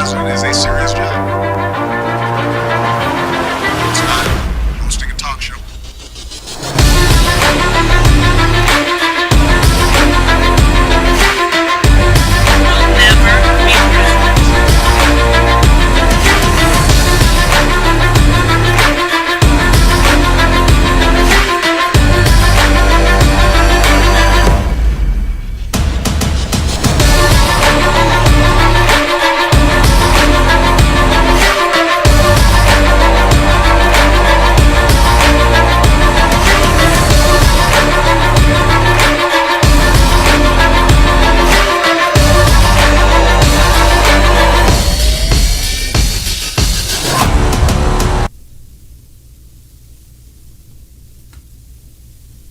because it is a serious job. It's not hosting a talk show. Will never be president.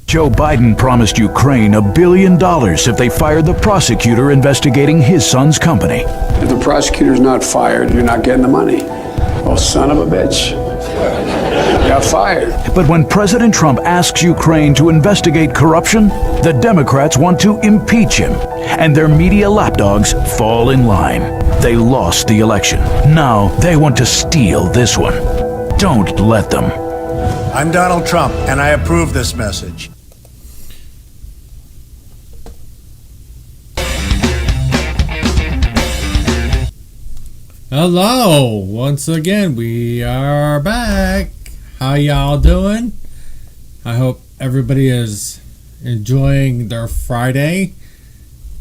Joe Biden promised Ukraine $1 billion if they fired the prosecutor investigating his son's company. If the prosecutor's not fired, you're not getting the money. Oh, son of a bitch. Got fired. But when President Trump asks Ukraine to investigate corruption, the Democrats want to impeach him, and their media lapdogs fall in line. They lost the election. Now they want to steal this one. Don't let them. I'm Donald Trump, and I approve this message. Hello, once again, we are back. How y'all doing? I hope everybody is enjoying their Friday,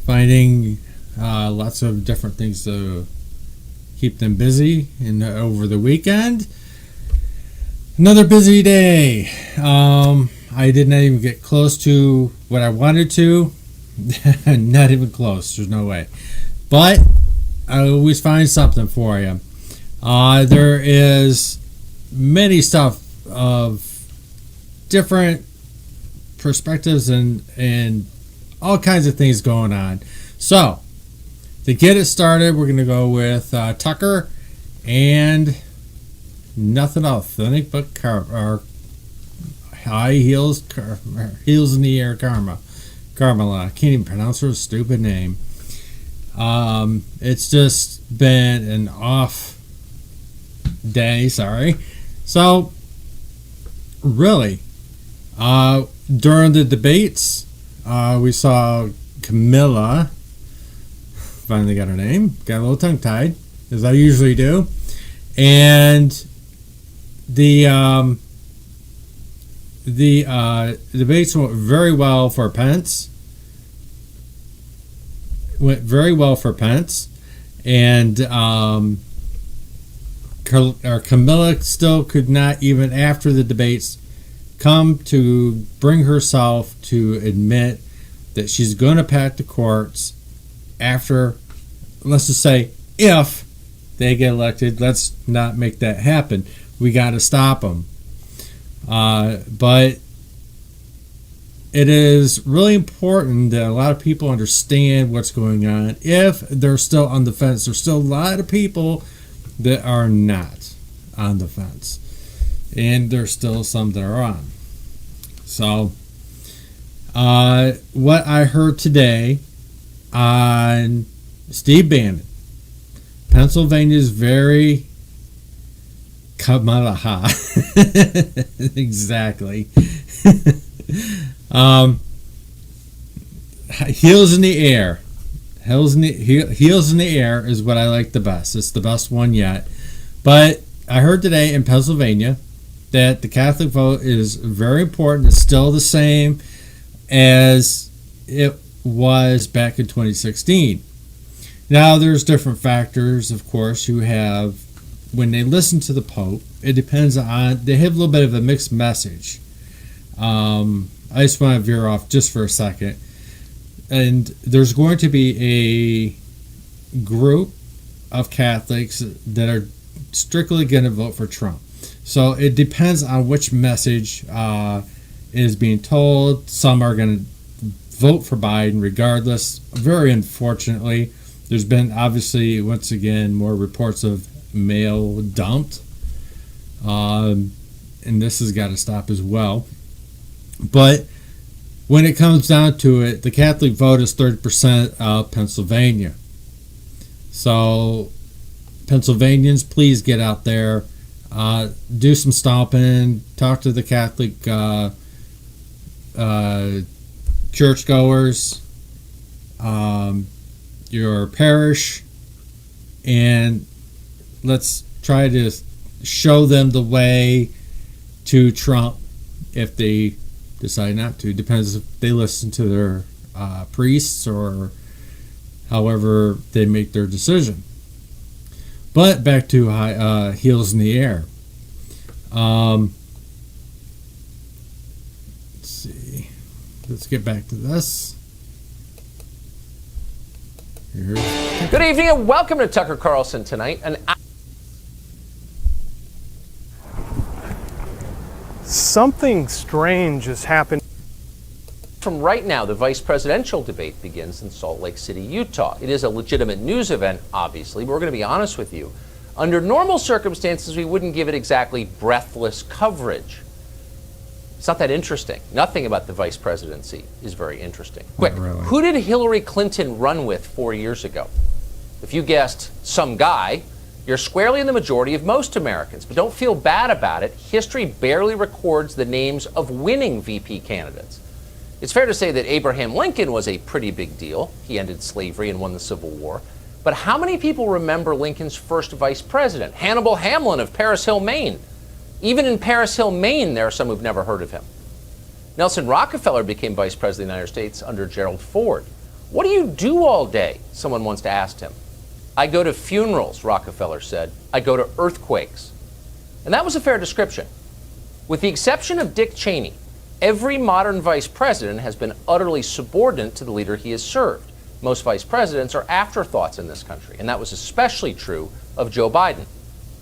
finding lots of different things to keep them busy over the weekend. Another busy day. I did not even get close to what I wanted to. Not even close. There's no way. But I always find something for you. There is many stuff of different perspectives and all kinds of things going on. So, to get it started, we're going to go with Tucker and nothing authentic but high heels, heels in the air karma. Carmela. I can't even pronounce her stupid name. It's just been an off day, sorry. So, really, during the debates, we saw Camilla, finally got her name, got a little tongue-tied, as I usually do, and the debates went very well for Pence. And Camilla still could not, even after the debates, come to bring herself to admit that she's going to pack the courts after, let's just say, if they get elected. Let's not make that happen. We got to stop them. But it is really important that a lot of people understand what's going on. If they're still on the fence, there's still a lot of people that are not on the fence. And there's still some that are on. So, what I heard today on Steve Bannon, Pennsylvania is very Kamala. Exactly. Heels in the air. Heels in the air is what I like the best. It's the best one yet. But I heard today in Pennsylvania that the Catholic vote is very important. It's still the same as it was back in 2016. Now, there's different factors, of course, who have, when they listen to the Pope, it depends on, they have a little bit of a mixed message. I just want to veer off just for a second. And there's going to be a group of Catholics that are strictly going to vote for Trump. So it depends on which message is being told. Some are going to vote for Biden regardless. Very unfortunately, there's been obviously, once again, more reports of mail dumped. And this has got to stop as well. But when it comes down to it, the Catholic vote is 30% of Pennsylvania. So Pennsylvanians, please get out there, do some stomping, talk to the Catholic churchgoers, your parish, and let's try to show them the way to Trump if they decide not to. Depends if they listen to their priests or however they make their decision. But back to heels in the air. Let's see. Let's get back to this. Here. Good evening and welcome to Tucker Carlson Tonight. Something strange has happened. From right now, the vice presidential debate begins in Salt Lake City, Utah. It is a legitimate news event, obviously, but we're going to be honest with you. Under normal circumstances, we wouldn't give it exactly breathless coverage. It's not that interesting. Nothing about the vice presidency is very interesting. Quick, really. Who did Hillary Clinton run with 4 years ago? If you guessed some guy, you're squarely in the majority of most Americans. But don't feel bad about it. History barely records the names of winning VP candidates. It's fair to say that Abraham Lincoln was a pretty big deal. He ended slavery and won the Civil War. But how many people remember Lincoln's first vice president, Hannibal Hamlin of Paris Hill, Maine? Even in Paris Hill, Maine, there are some who've never heard of him. Nelson Rockefeller became vice president of the United States under Gerald Ford. What do you do all day? Someone once asked him. I go to funerals, Rockefeller said. I go to earthquakes. And that was a fair description. With the exception of Dick Cheney, every modern vice president has been utterly subordinate to the leader he has served. Most vice presidents are afterthoughts in this country, and that was especially true of Joe Biden.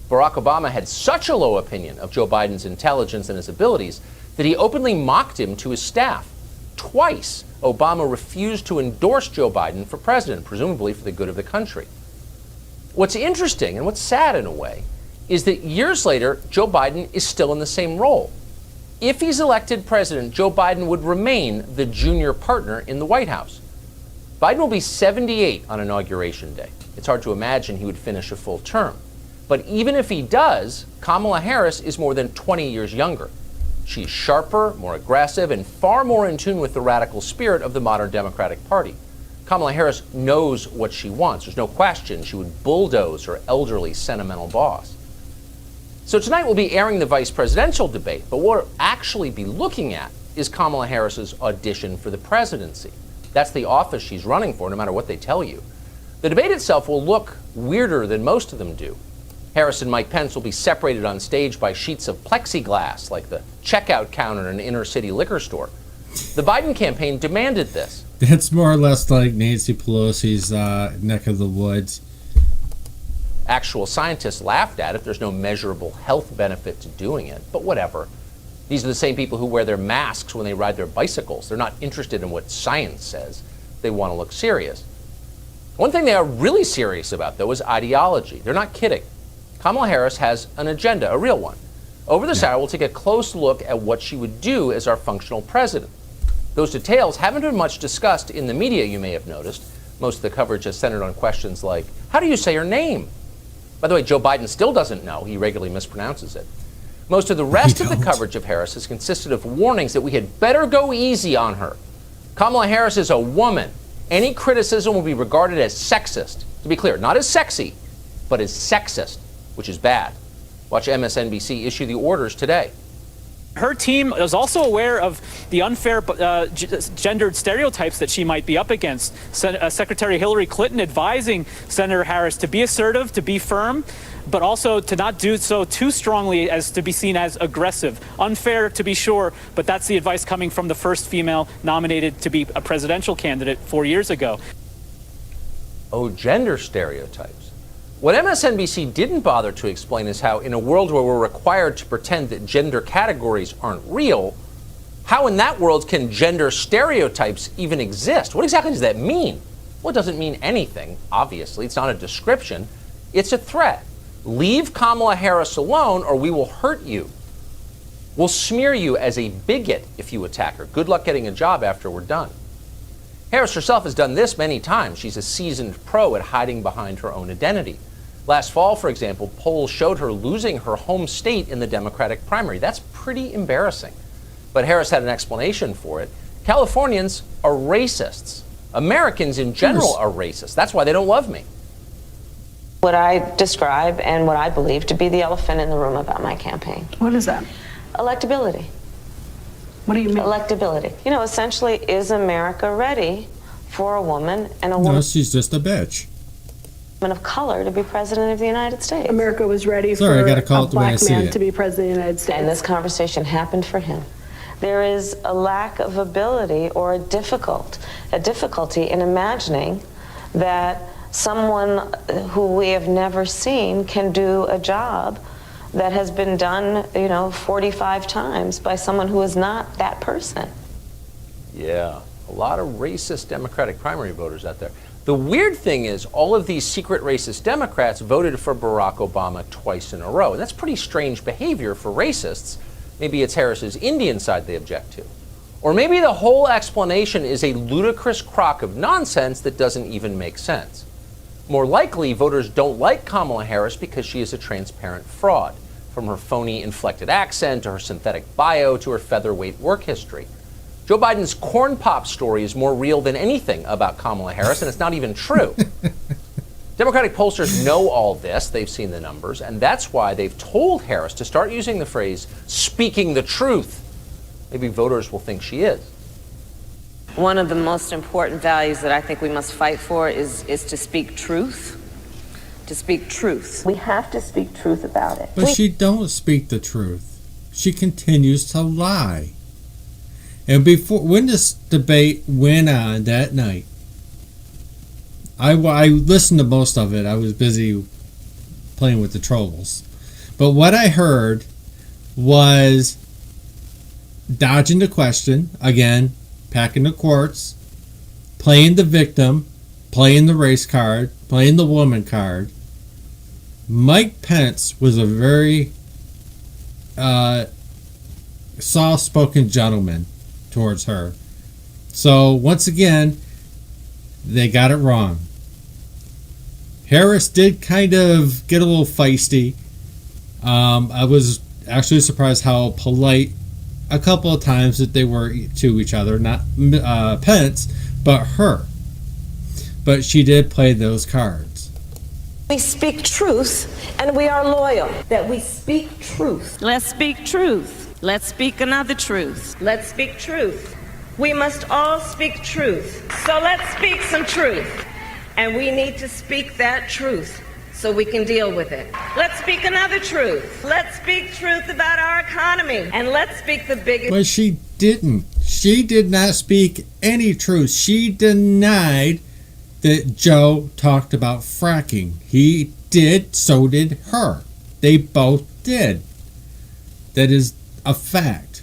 Barack Obama had such a low opinion of Joe Biden's intelligence and his abilities that he openly mocked him to his staff. Twice, Obama refused to endorse Joe Biden for president, presumably for the good of the country. What's interesting, and what's sad in a way, is that years later, Joe Biden is still in the same role. If he's elected president, Joe Biden would remain the junior partner in the White House. Biden will be 78 on Inauguration Day. It's hard to imagine he would finish a full term. But even if he does, Kamala Harris is more than 20 years younger. She's sharper, more aggressive, and far more in tune with the radical spirit of the modern Democratic Party. Kamala Harris knows what she wants. There's no question she would bulldoze her elderly, sentimental boss. So tonight we'll be airing the vice presidential debate, but what we'll actually be looking at is Kamala Harris's audition for the presidency. That's the office she's running for, no matter what they tell you. The debate itself will look weirder than most of them do. Harris and Mike Pence will be separated on stage by sheets of plexiglass, like the checkout counter in an inner-city liquor store. The Biden campaign demanded this. That's more or less like Nancy Pelosi's neck of the woods. Actual scientists laughed at it. There's no measurable health benefit to doing it, but whatever. These are the same people who wear their masks when they ride their bicycles. They're not interested in what science says. They want to look serious. One thing they are really serious about, though, is ideology. They're not kidding. Kamala Harris has an agenda, a real one. Over this hour, we'll take a close look at what she would do as our functional president. Those details haven't been much discussed in the media, you may have noticed. Most of the coverage has centered on questions like, how do you say her name? By the way, Joe Biden still doesn't know. He regularly mispronounces it. Most of the rest of the coverage of Harris has consisted of warnings that we had better go easy on her. Kamala Harris is a woman. Any criticism will be regarded as sexist. To be clear, not as sexy, but as sexist, which is bad. Watch MSNBC issue the orders today. Her team is also aware of the unfair gendered stereotypes that she might be up against. Secretary Hillary Clinton advising Senator Harris to be assertive, to be firm, but also to not do so too strongly as to be seen as aggressive. Unfair, to be sure, but that's the advice coming from the first female nominated to be a presidential candidate 4 years ago. Oh, gender stereotypes. What MSNBC didn't bother to explain is how, in a world where we're required to pretend that gender categories aren't real, how in that world can gender stereotypes even exist? What exactly does that mean? Well, it doesn't mean anything, obviously. It's not a description. It's a threat. Leave Kamala Harris alone or we will hurt you. We'll smear you as a bigot if you attack her. Good luck getting a job after we're done. Harris herself has done this many times. She's a seasoned pro at hiding behind her own identity. Last fall, for example, polls showed her losing her home state in the Democratic primary. That's pretty embarrassing. But Harris had an explanation for it. Californians are racists. Americans in general are racist. That's why they don't love me. What I describe and what I believe to be the elephant in the room about my campaign. What is that? Electability. What do you mean? Electability. You know, essentially, is America ready for a woman and a woman? No, she's just a bitch. Of color to be president of the United States. America was ready Sorry, I for gotta call a it the way I black see man it. to be president of the United States. And this conversation happened for him. There is a lack of ability or a difficulty in imagining that someone who we have never seen can do a job that has been done, 45 times by someone who is not that person. Yeah, a lot of racist Democratic primary voters out there. The weird thing is all of these secret racist Democrats voted for Barack Obama twice in a row. And that's pretty strange behavior for racists. Maybe it's Harris's Indian side they object to. Or maybe the whole explanation is a ludicrous crock of nonsense that doesn't even make sense. More likely, voters don't like Kamala Harris because she is a transparent fraud, from her phony inflected accent to her synthetic bio to her featherweight work history. Joe Biden's corn pop story is more real than anything about Kamala Harris, and it's not even true. Democratic pollsters know all this. They've seen the numbers, and that's why they've told Harris to start using the phrase, speaking the truth. Maybe voters will think she is. One of the most important values that I think we must fight for is to speak truth. To speak truth. We have to speak truth about it. But she don't speak the truth. She continues to lie. And when this debate went on that night, I listened to most of it. I was busy playing with the trolls. But what I heard was dodging the question, again, packing the courts, playing the victim, playing the race card, playing the woman card. Mike Pence was a very soft-spoken gentleman towards her. So once again, they got it wrong. Harris did kind of get a little feisty. I was actually surprised how polite a couple of times that they were to each other, not Pence, but her. But she did play those cards. We speak truth and we are loyal. That we speak truth. Let's speak truth. Let's speak another truth. Let's speak truth. We must all speak truth. So let's speak some truth. And we need to speak that truth so we can deal with it. Let's speak another truth. Let's speak truth about our economy. And let's speak the biggest. But she didn't. She did not speak any truth. She denied that Joe talked about fracking. He did, so did her. They both did. That is a fact.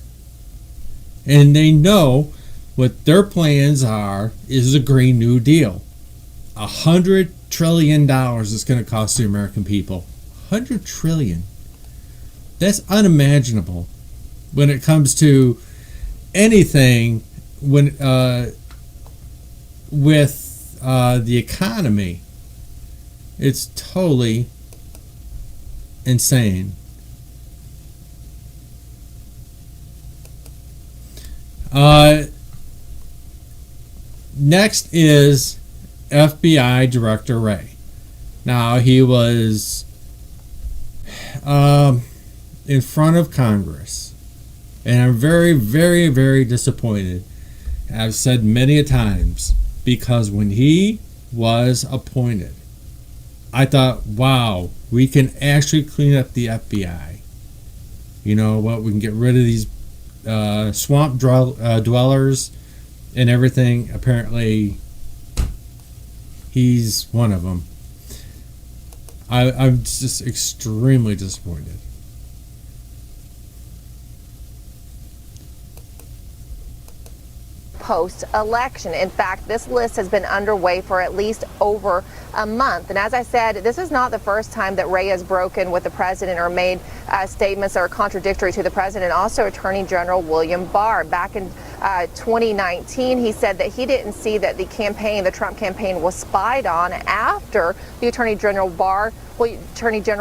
And they know what their plans are is a Green New Deal. $100 trillion is going to cost the American people. $100 trillion. That's unimaginable when it comes to anything when with the economy. It's totally insane. Next is FBI Director Wray. Now, he was in front of Congress, and I'm very, very, very disappointed. I've said many a times, because when he was appointed, I thought, wow, we can actually clean up the FBI. You know what? We can get rid of these swamp dwellers and everything. Apparently, he's one of them. I'm just extremely disappointed. Post-election. In fact, this list has been underway for at least over a month. And as I said, this is not the first time that Wray has broken with the president or made statements that are contradictory to the president. Also, Attorney General William Barr back in 2019. He said that he didn't see that the Trump campaign was spied on after the Attorney General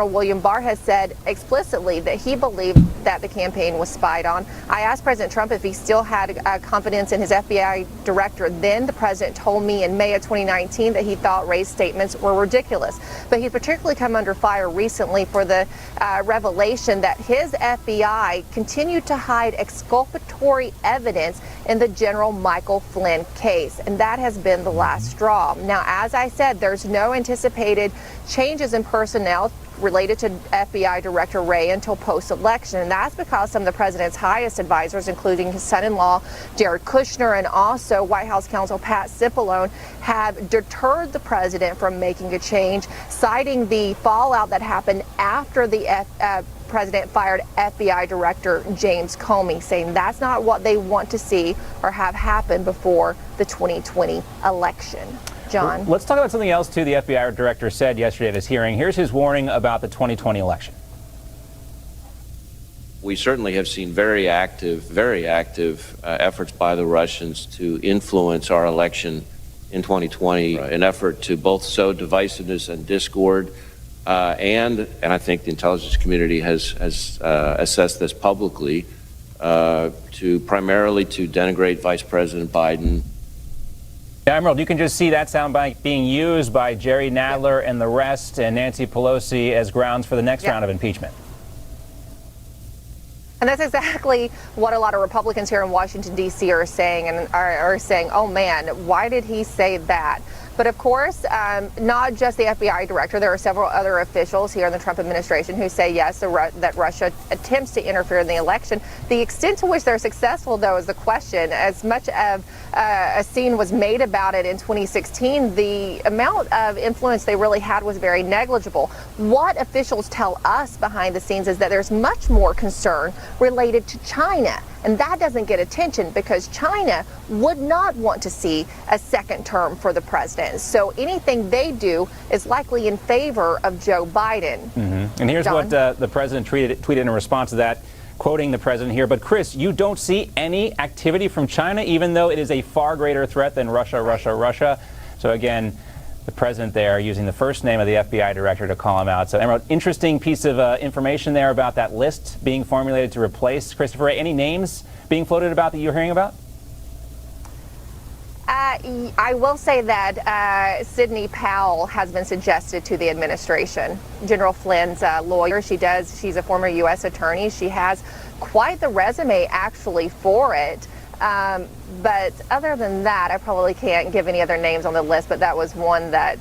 William Barr has said explicitly that he believed that the campaign was spied on. I asked President Trump if he still had confidence in his FBI director. Then the president told me in May of 2019 that he thought Wray's statements were ridiculous. But he's particularly come under fire recently for the revelation that his FBI continued to hide exculpatory evidence in the General Michael Flynn case. And that has been the last straw. Now, as I said, there's no anticipated changes in personnel related to FBI Director Wray until post-election. And that's because some of the president's highest advisors, including his son-in-law, Jared Kushner, and also White House counsel Pat Cipollone, have deterred the president from making a change, citing the fallout that happened after the president fired FBI Director James Comey, saying that's not what they want to see or have happen before the 2020 election. John. Let's talk about something else, too, the FBI director said yesterday at his hearing. Here's his warning about the 2020 election. We certainly have seen very active efforts by the Russians to influence our election in 2020, an effort to both sow divisiveness and discord. And I think the intelligence community has assessed this publicly, primarily to denigrate Vice President Biden. Emerald, you can just see that soundbite being used by Jerry Nadler and the rest and Nancy Pelosi as grounds for the next round of impeachment. And that's exactly what a lot of Republicans here in Washington, D.C. are saying, and are saying, oh man, why did he say that? But of course, not just the FBI director. There are several other officials here in the Trump administration who say yes, that Russia attempts to interfere in the election. The extent to which they're successful, though, is the question. As much of a scene was made about it in 2016, the amount of influence they really had was very negligible. What officials tell us behind the scenes is that there's much more concern related to China. And that doesn't get attention because China would not want to see a second term for the president. So anything they do is likely in favor of Joe Biden. Mm-hmm. And here's John? what the president tweeted in response to that, quoting the president here. But Chris, you don't see any activity from China, even though it is a far greater threat than Russia. So again, the president there using the first name of the FBI director to call him out. So, Emerald, interesting piece of information there about that list being formulated to replace Christopher Wray. Any names being floated about that you're hearing about? I will say that Sidney Powell has been suggested to the administration. General Flynn's lawyer. She's a former U.S. attorney. She has quite the resume, actually, for it. But other than that, I probably can't give any other names on the list, but that was one that,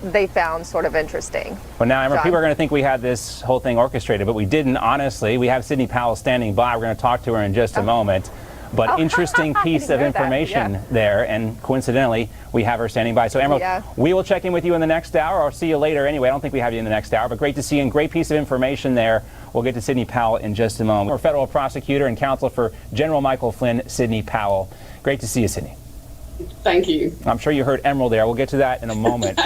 they found sort of interesting. Well, now, Emma, people are going to think we had this whole thing orchestrated, but we didn't, honestly. We have Sidney Powell standing by. We're going to talk to her in just a moment. But interesting piece of information there, and coincidentally, we have her standing by. So, Emerald, we will check in with you in the next hour, or see you later anyway. I don't think we have you in the next hour, but great to see you, and great piece of information there. We'll get to Sidney Powell in just a moment. Our federal prosecutor and counsel for General Michael Flynn, Sidney Powell. Great to see you, Sidney. Thank you. I'm sure you heard Emerald there. We'll get to that in a moment.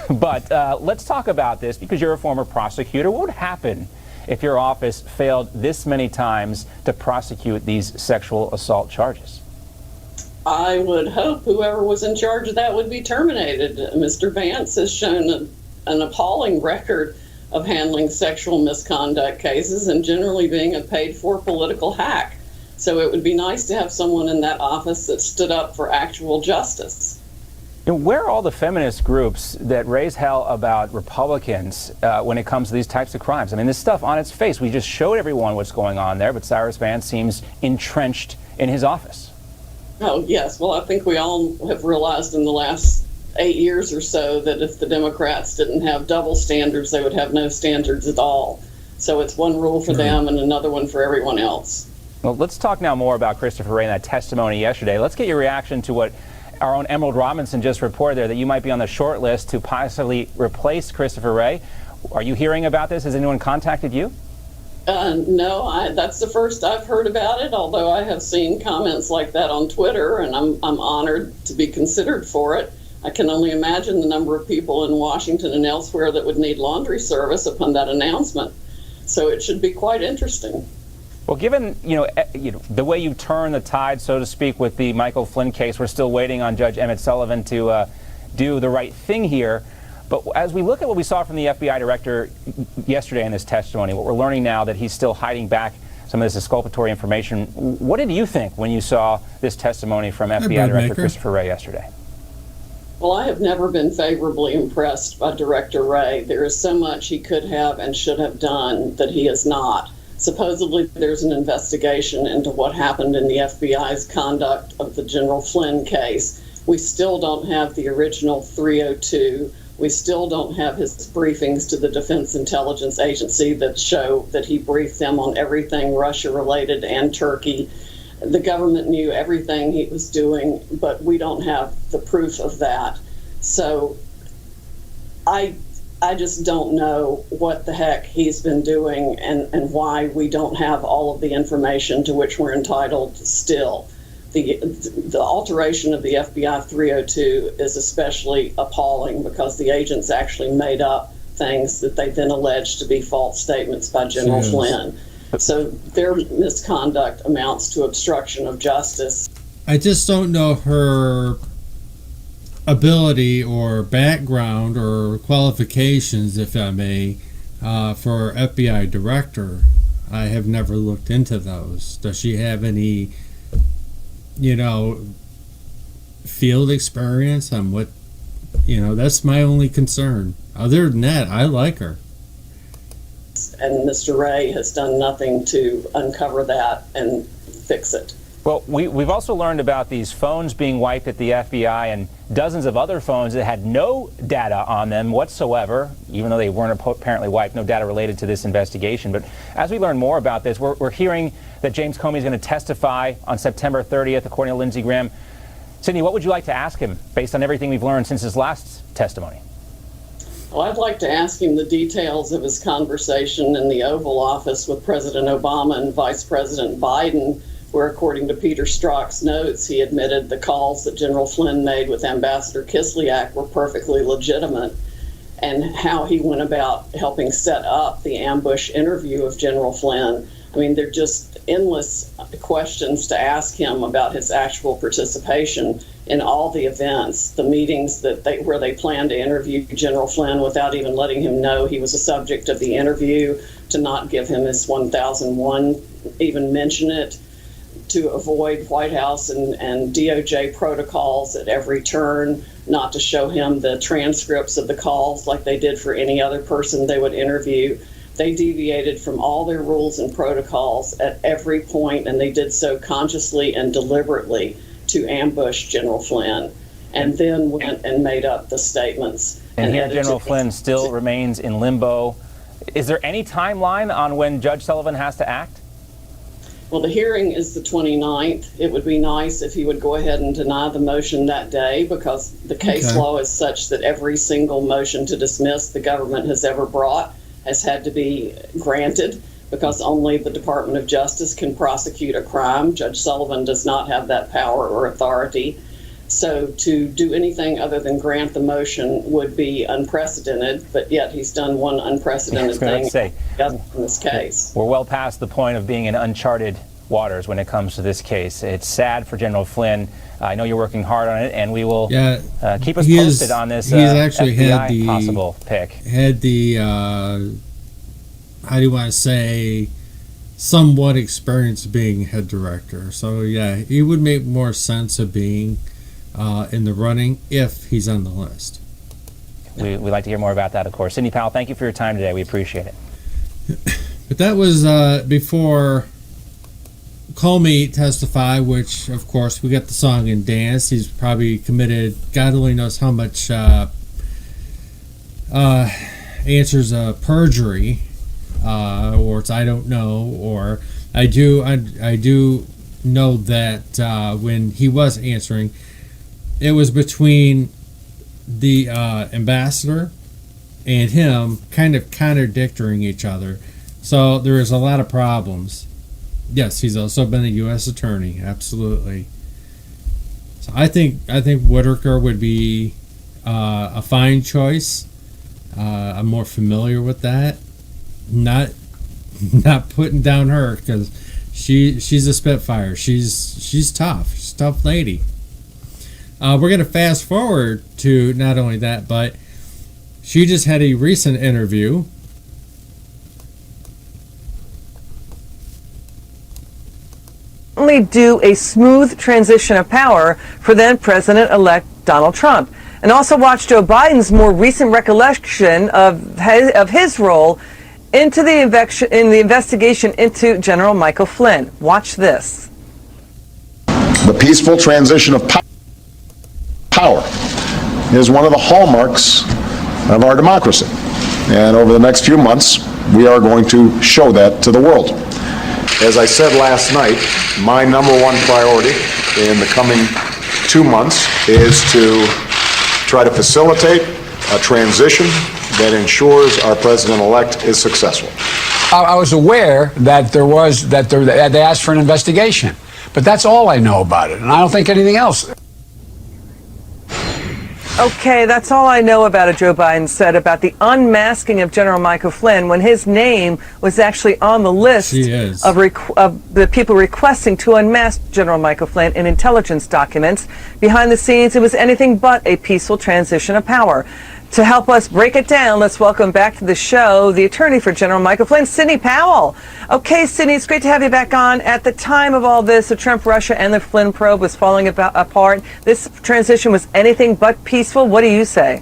But let's talk about this, because you're a former prosecutor. What would happen if your office failed this many times to prosecute these sexual assault charges? I would hope whoever was in charge of that would be terminated. Mr. Vance has shown an appalling record of handling sexual misconduct cases and generally being a paid-for political hack. So it would be nice to have someone in that office that stood up for actual justice. And where are all the feminist groups that raise hell about Republicans when it comes to these types of crimes? I mean, this stuff on its face, we just showed everyone what's going on there, but Cyrus Vance seems entrenched in his office. Oh, yes. Well, I think we all have realized in the last 8 years or so that if the Democrats didn't have double standards, they would have no standards at all. So it's one rule for them and another one for everyone else. Well, let's talk now more about Christopher Wray and that testimony yesterday. Let's get your reaction to what our own Emerald Robinson just reported there, that you might be on the short list to possibly replace Christopher Wray. Are you hearing about this? Has anyone contacted you? No, that's the first I've heard about it, although I have seen comments like that on Twitter, and I'm honored to be considered for it. I can only imagine the number of people in Washington and elsewhere that would need laundry service upon that announcement. So it should be quite interesting. Well, given the way you turn the tide, so to speak, with the Michael Flynn case, we're still waiting on Judge Emmett Sullivan to do the right thing here. But as we look at what we saw from the FBI director yesterday in this testimony, what we're learning now that he's still hiding back some of this exculpatory information. What did you think when you saw this testimony from FBI Director Christopher Wray yesterday? Well, I have never been favorably impressed by Director Wray. There is so much he could have and should have done that he has not. Supposedly, there's an investigation into what happened in the FBI's conduct of the General Flynn case. We still don't have the original 302. We still don't have his briefings to the Defense Intelligence Agency that show that he briefed them on everything Russia-related and Turkey. The government knew everything he was doing, but we don't have the proof of that. So I just don't know what the heck he's been doing and why we don't have all of the information to which we're entitled still. The alteration of the FBI 302 is especially appalling because the agents actually made up things that they then alleged to be false statements by General Flynn. So their misconduct amounts to obstruction of justice. I just don't know her ability or background or qualifications, if I may, for FBI director. I have never looked into those. Does she have any field experience on what, that's my only concern. Other than that, I like her. And Mr. Wray has done nothing to uncover that and fix it. Well, we've also learned about these phones being wiped at the FBI and dozens of other phones that had no data on them whatsoever, even though they weren't apparently wiped, no data related to this investigation. But as we learn more about this, we're hearing that James Comey is going to testify on September 30th, according to Lindsey Graham. Sydney, what would you like to ask him based on everything we've learned since his last testimony? Well, I'd like to ask him the details of his conversation in the Oval Office with President Obama and Vice President Biden, where, according to Peter Strzok's notes, he admitted the calls that General Flynn made with Ambassador Kislyak were perfectly legitimate, and how he went about helping set up the ambush interview of General Flynn. I mean, they're just endless questions to ask him about his actual participation in all the events, the meetings where they planned to interview General Flynn without even letting him know he was a subject of the interview, to not give him his 1001, even mention it, to avoid White House and DOJ protocols at every turn, not to show him the transcripts of the calls like they did for any other person they would interview. They deviated from all their rules and protocols at every point, and they did so consciously and deliberately to ambush General Flynn, and then went and made up the statements. And here General Flynn still remains in limbo. Is there any timeline on when Judge Sullivan has to act? Well, the hearing is the 29th. It would be nice if he would go ahead and deny the motion that day, because the case law is such that every single motion to dismiss the government has ever brought has had to be granted, because only the Department of Justice can prosecute a crime. Judge Sullivan does not have that power or authority. So to do anything other than grant the motion would be unprecedented, but yet he's done one unprecedented thing in this case. We're well past the point of being in uncharted waters when it comes to this case. It's sad for General Flynn. I know you're working hard on it, and we will keep us posted on this actually FBI possible pick. Had the, how do you want to say, somewhat experience being head director. So, yeah, he would make more sense of being in the running if he's on the list. We'd like to hear more about that, of course. Sidney Powell, thank you for your time today. We appreciate it. But that was before Comey testified, which, of course, we got the song and dance. He's probably committed, God only knows how much answers of perjury, or it's I don't know, or I do know that when he was answering, it was between the ambassador and him kind of contradicting each other. So there is a lot of problems. Yes, he's also been a U.S. attorney, absolutely. So I think Whitaker would be a fine choice. I'm more familiar with that. Not putting down her, because She's a spitfire. She's tough. She's a tough lady. We're gonna fast forward to not only that, but she just had a recent interview. Do a smooth transition of power for then President-elect Donald Trump, and also watch Joe Biden's more recent recollection of his role into the investigation into General Michael Flynn. Watch this. The peaceful transition of power is one of the hallmarks of our democracy, and over the next few months, we are going to show that to the world. As I said last night, my number one priority in the coming 2 months is to try to facilitate a transition that ensures our president-elect is successful. I was aware that they asked for an investigation, but that's all I know about it, and I don't think anything else. Okay, that's all I know about it, Joe Biden said about the unmasking of General Michael Flynn when his name was actually on the list of the people requesting to unmask General Michael Flynn in intelligence documents. Behind the scenes, it was anything but a peaceful transition of power. To help us break it down, let's welcome back to the show the attorney for General Michael Flynn, Sidney Powell. Okay, Sidney, it's great to have you back on. At the time of all this, the Trump, Russia, and the Flynn probe was falling apart. This transition was anything but peaceful. What do you say?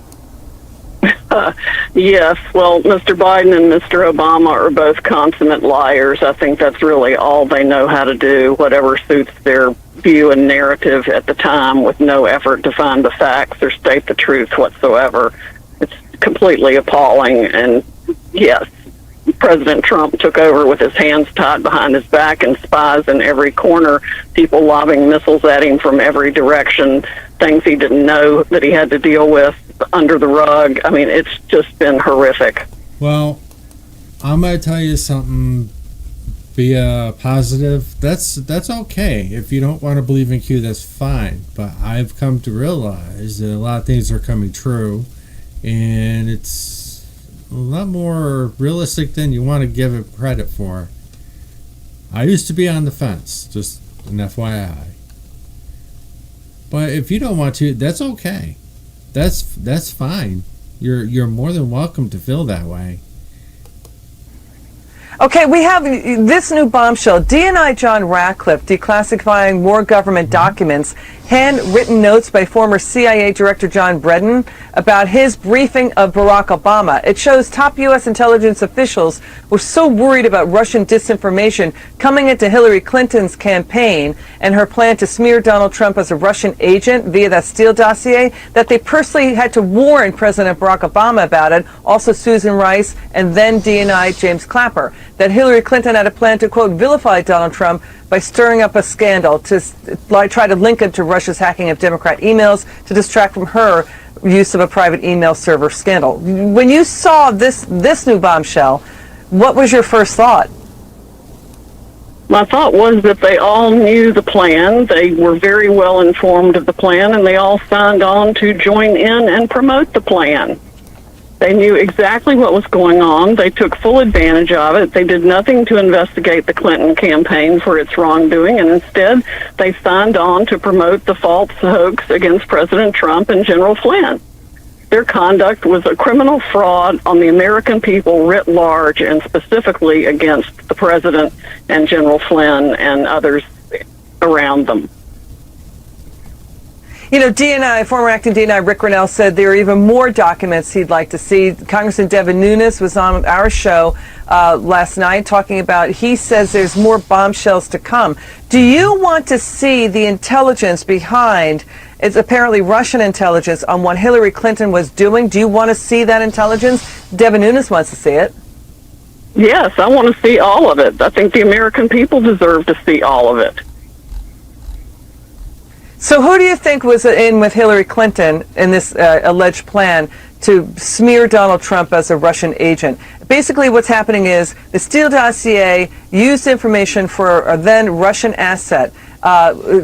Yes, well, Mr. Biden and Mr. Obama are both consummate liars. I think that's really all they know how to do, whatever suits their view and narrative at the time, with no effort to find the facts or state the truth whatsoever. It's completely appalling, and yes, President Trump took over with his hands tied behind his back and spies in every corner, people lobbing missiles at him from every direction, things he didn't know that he had to deal with under the rug. I mean, it's just been horrific. Well, I'm going to tell you something via positive. That's okay. If you don't want to believe in Q, that's fine. But I've come to realize that a lot of things are coming true, and it's a lot more realistic than you want to give it credit for. I used to be on the fence, just an FYI. But if you don't want to, that's okay. That's fine. You're more than welcome to feel that way. Okay, we have this new bombshell. DNI John Ratcliffe declassifying more government documents, handwritten notes by former CIA Director John Brennan about his briefing of Barack Obama. It shows top U.S. intelligence officials were so worried about Russian disinformation coming into Hillary Clinton's campaign and her plan to smear Donald Trump as a Russian agent via that Steele dossier that they personally had to warn President Barack Obama about it, also Susan Rice, and then DNI James Clapper, that Hillary Clinton had a plan to, quote, vilify Donald Trump by stirring up a scandal to try to link it to Russia's hacking of Democrat emails to distract from her use of a private email server scandal. When you saw this new bombshell, what was your first thought? My thought was that they all knew the plan. They were very well informed of the plan, and they all signed on to join in and promote the plan. They knew exactly what was going on. They took full advantage of it. They did nothing to investigate the Clinton campaign for its wrongdoing, and instead they signed on to promote the false hoax against President Trump and General Flynn. Their conduct was a criminal fraud on the American people writ large, and specifically against the President and General Flynn and others around them. You know, former acting DNI Rick Grinnell said there are even more documents he'd like to see. Congressman Devin Nunes was on our show last night talking about, he says there's more bombshells to come. Do you want to see the intelligence behind, it's apparently Russian intelligence, on what Hillary Clinton was doing? Do you want to see that intelligence? Devin Nunes wants to see it. Yes, I want to see all of it. I think the American people deserve to see all of it. So who do you think was in with Hillary Clinton in this alleged plan to smear Donald Trump as a Russian agent? Basically what's happening is the Steele dossier used information for a then Russian asset,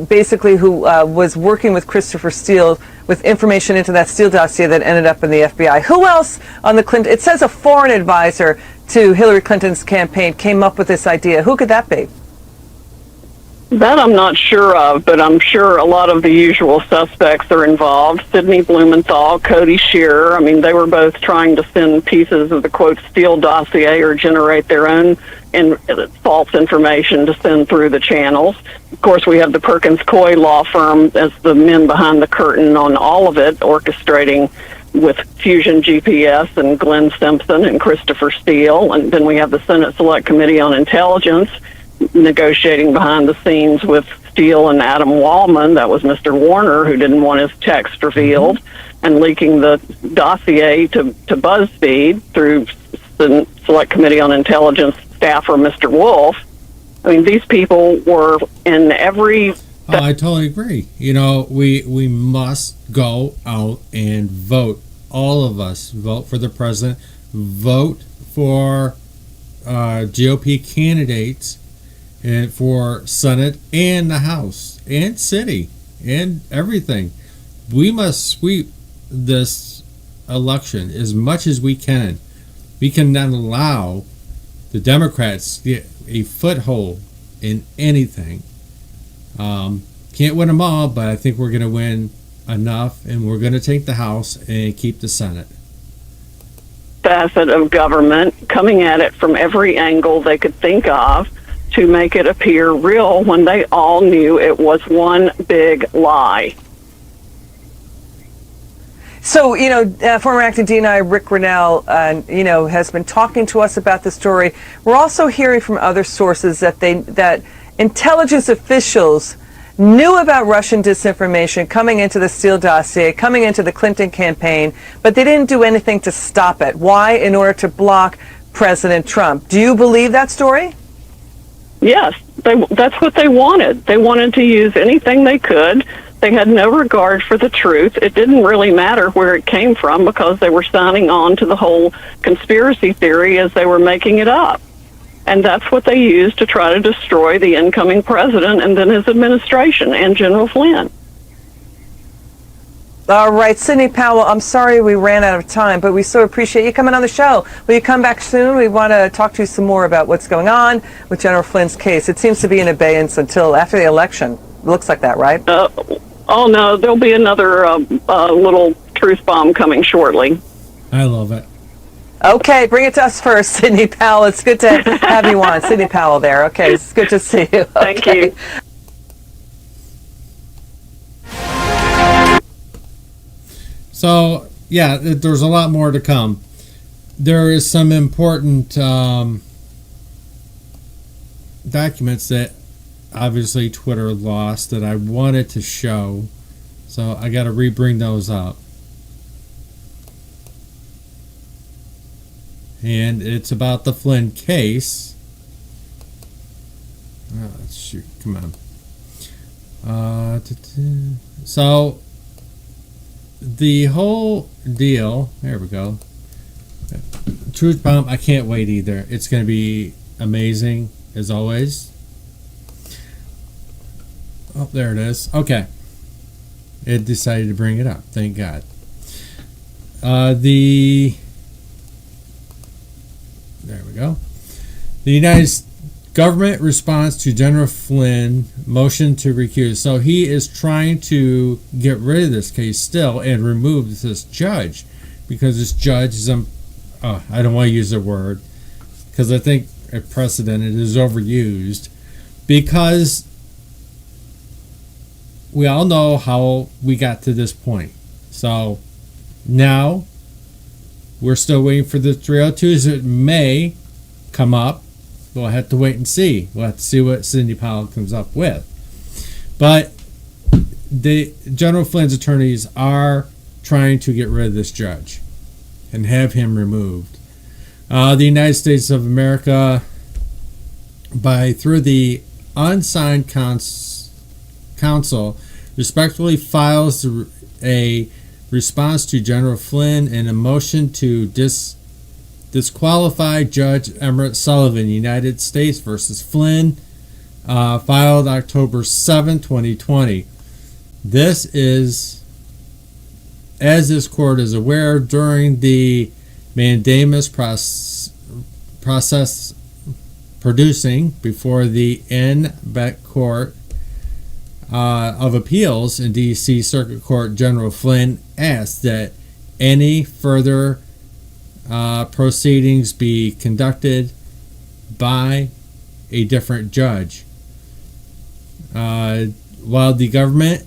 basically who was working with Christopher Steele with information into that Steele dossier that ended up in the FBI. Who else on the Clinton? It says a foreign advisor to Hillary Clinton's campaign came up with this idea. Who could that be? That I'm not sure of, but I'm sure a lot of the usual suspects are involved. Sidney Blumenthal, Cody Shearer. I mean, they were both trying to send pieces of the, quote, Steele dossier or generate their own false information to send through the channels. Of course, we have the Perkins Coie law firm as the men behind the curtain on all of it, orchestrating with Fusion GPS and Glenn Simpson and Christopher Steele. And then we have the Senate Select Committee on Intelligence negotiating behind the scenes with Steele and Adam Wallman. That was Mr. Warner, who didn't want his text revealed, and leaking the dossier to BuzzFeed through the Select Committee on Intelligence staffer Mr. Wolf. I mean, these people were in every... I totally agree. You know, we must go out and vote. All of us vote for the president, vote for GOP candidates, and for Senate and the House and city and everything. We must sweep this election as much as we can. We cannot allow the Democrats to get a foothold in anything. Can't win them all, but I think we're going to win enough, and we're going to take the House and keep the Senate. Facet of government, coming at it from every angle they could think of to make it appear real when they all knew it was one big lie. So, former acting DNI Rick Grinnell, has been talking to us about the story. We're also hearing from other sources that intelligence officials knew about Russian disinformation coming into the Steele dossier, coming into the Clinton campaign, but they didn't do anything to stop it. Why? In order to block President Trump. Do you believe that story? Yes, that's what they wanted. They wanted to use anything they could. They had no regard for the truth. It didn't really matter where it came from because they were signing on to the whole conspiracy theory as they were making it up. And that's what they used to try to destroy the incoming president and then his administration and General Flynn. All right, Sidney Powell, I'm sorry we ran out of time, but we so appreciate you coming on the show. Will you come back soon? We want to talk to you some more about what's going on with General Flynn's case. It seems to be in abeyance until after the election. It looks like that, right? Oh, no, there'll be another little truth bomb coming shortly. I love it. Okay, bring it to us first, Sidney Powell. It's good to have you on. Sidney Powell there. Okay, it's good to see you. Thank you. So, yeah, there's a lot more to come. There is some important documents that obviously Twitter lost that I wanted to show. So I got to re-bring those up. And it's about the Flynn case. Oh, shoot, come on. So the whole deal, there we go. Truth bomb, I can't wait either. It's going to be amazing as always. Oh, there it is. Okay. It decided to bring it up. Thank God. There we go. The United government response to General Flynn motion to recuse. So he is trying to get rid of this case still and remove this judge because this judge is I don't want to use the word because I think a precedent it is overused because we all know how we got to this point. So now we're still waiting for the 302s. It may come up. We'll have to wait and see. We'll have to see what Sidney Powell comes up with. But the General Flynn's attorneys are trying to get rid of this judge and have him removed. The United States of America, through the unsigned counsel, respectfully files a response to General Flynn and a motion to disqualify Judge Emmerich Sullivan, United States versus Flynn, filed October 7, 2020. This is, as this court is aware, during the mandamus process producing before the en banc court of Appeals in D.C. Circuit Court, General Flynn, asked that any further proceedings be conducted by a different judge. While the government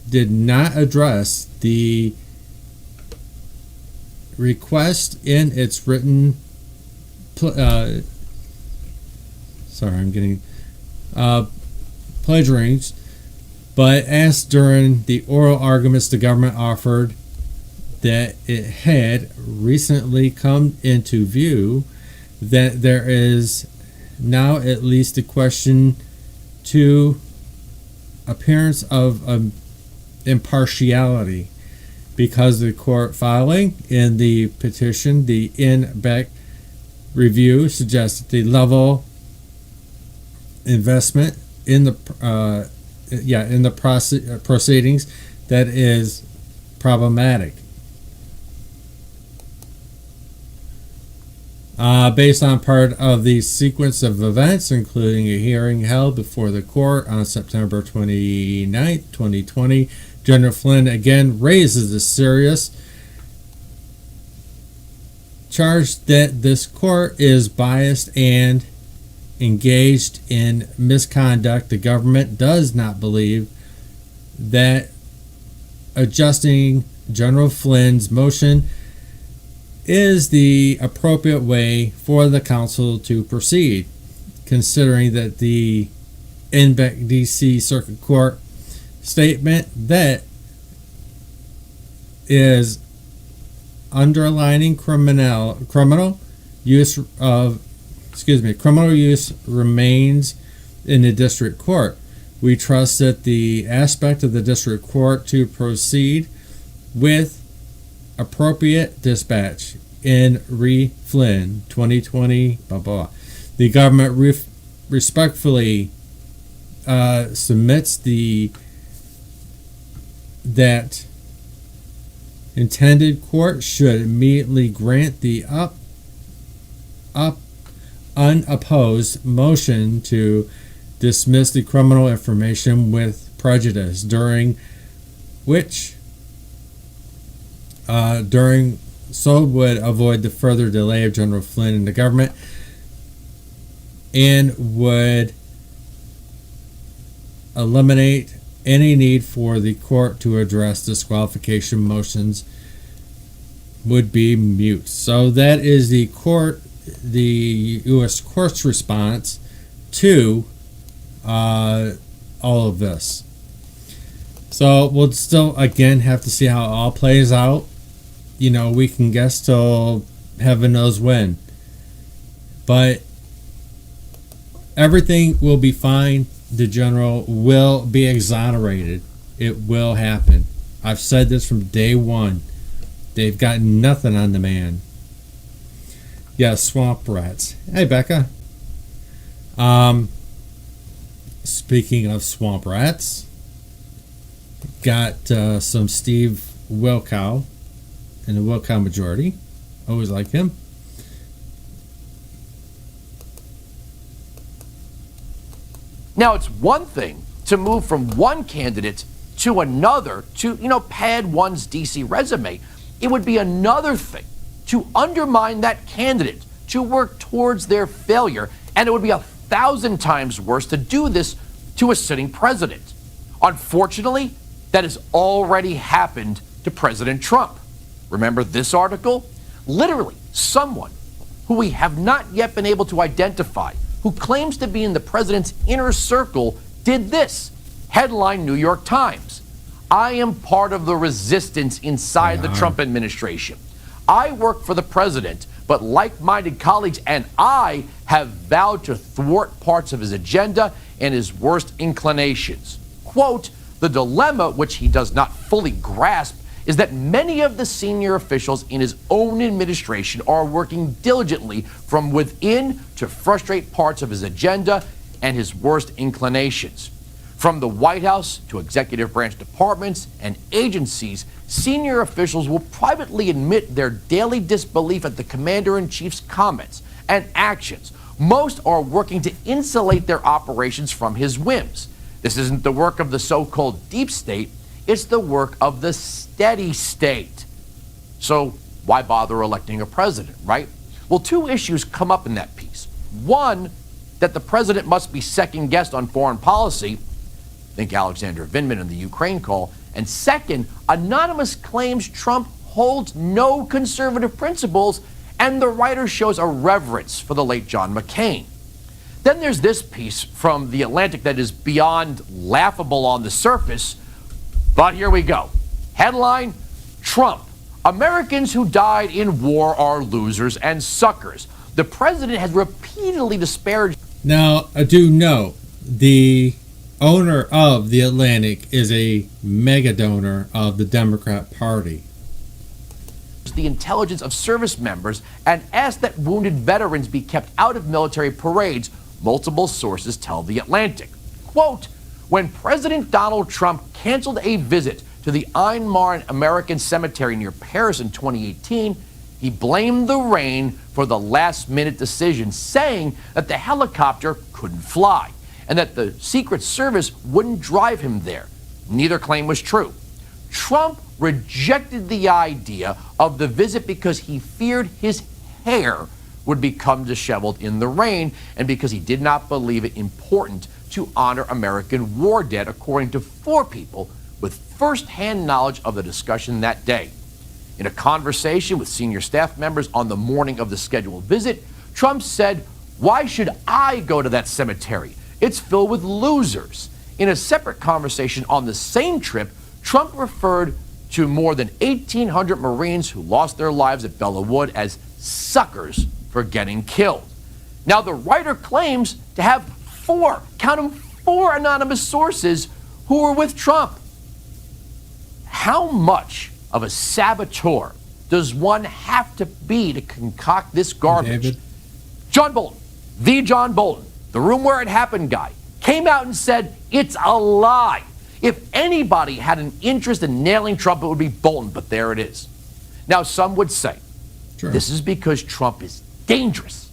did not address the request in its written plagiarized, but asked during the oral arguments the government offered that it had recently come into view that there is now at least a question to appearance of impartiality, because the court filing in the petition, the in-back review, suggests that the level investment in the proceedings that is problematic. Based on part of the sequence of events, including a hearing held before the court on September 29, 2020, General Flynn again raises the serious charge that this court is biased and engaged in misconduct. The government does not believe that adjusting General Flynn's motion is the appropriate way for the council to proceed, considering that the D.C. Circuit Court statement that is underlining criminal use remains in the district court. We trust that the aspect of the district court to proceed with appropriate dispatch in re Flynn 2020 blah blah. The government respectfully submits that intended court should immediately grant the unopposed motion to dismiss the criminal information with prejudice, during so would avoid the further delay of General Flynn and the government, and would eliminate any need for the court to address disqualification motions, would be mute. So that is the U.S. court's response to all of this. So we'll still again have to see how it all plays out. You know, we can guess till heaven knows when, but everything will be fine. The general will be exonerated. It will happen. I've said this from day one. They've got nothing on the man. Yeah, swamp rats. Hey, Becca. Speaking of swamp rats, got some Steve Wilkow in the Wilkow majority. Always like him. Now, it's one thing to move from one candidate to another to, pad one's DC resume. It would be another thing to undermine that candidate, to work towards their failure, and it would be 1,000 times worse to do this to a sitting president. Unfortunately, that has already happened to President Trump. Remember this article? Literally, someone who we have not yet been able to identify, who claims to be in the president's inner circle, did this. Headline, New York Times: I am part of the resistance inside the Trump administration. I work for the president, but like-minded colleagues and I have vowed to thwart parts of his agenda and his worst inclinations. Quote, the dilemma, which he does not fully grasp, is that many of the senior officials in his own administration are working diligently from within to frustrate parts of his agenda and his worst inclinations. From the White House to executive branch departments and agencies, senior officials will privately admit their daily disbelief at the commander-in-chief's comments and actions. Most are working to insulate their operations from his whims. This isn't the work of the so-called deep state, it's the work of the steady state. So why bother electing a president, right? Well, two issues come up in that piece. One, that the president must be second-guessed on foreign policy. Think Alexander Vindman in the Ukraine call. And second, anonymous claims Trump holds no conservative principles, and the writer shows a reverence for the late John McCain. Then there's this piece from The Atlantic that is beyond laughable on the surface, but here we go. Headline, Trump, Americans who died in war are losers and suckers. The president has repeatedly disparaged. Now, I do know the owner of The Atlantic is a mega donor of the Democrat Party. The intelligence of service members and asked that wounded veterans be kept out of military parades, multiple sources tell The Atlantic. Quote, when President Donald Trump canceled a visit to the Ain Mar American Cemetery near Paris in 2018, he blamed the rain for the last-minute decision, saying that the helicopter couldn't fly and that the Secret Service wouldn't drive him there. Neither claim was true. Trump rejected the idea of the visit because he feared his hair would become disheveled in the rain and because he did not believe it important to honor American war dead, according to 4 people with first-hand knowledge of the discussion that day. In a conversation with senior staff members on the morning of the scheduled visit, Trump said, "Why should I go to that cemetery? It's filled with losers." In a separate conversation on the same trip, Trump referred to more than 1,800 Marines who lost their lives at Bella Wood as suckers for getting killed. Now, the writer claims to have 4, count them, 4 anonymous sources who were with Trump. How much of a saboteur does one have to be to concoct this garbage? David? John Bolton, the John Bolton, the room where it happened guy, came out and said it's a lie. If anybody had an interest in nailing Trump, it would be Bolton, but there it is. Now, some would say this is because Trump is dangerous.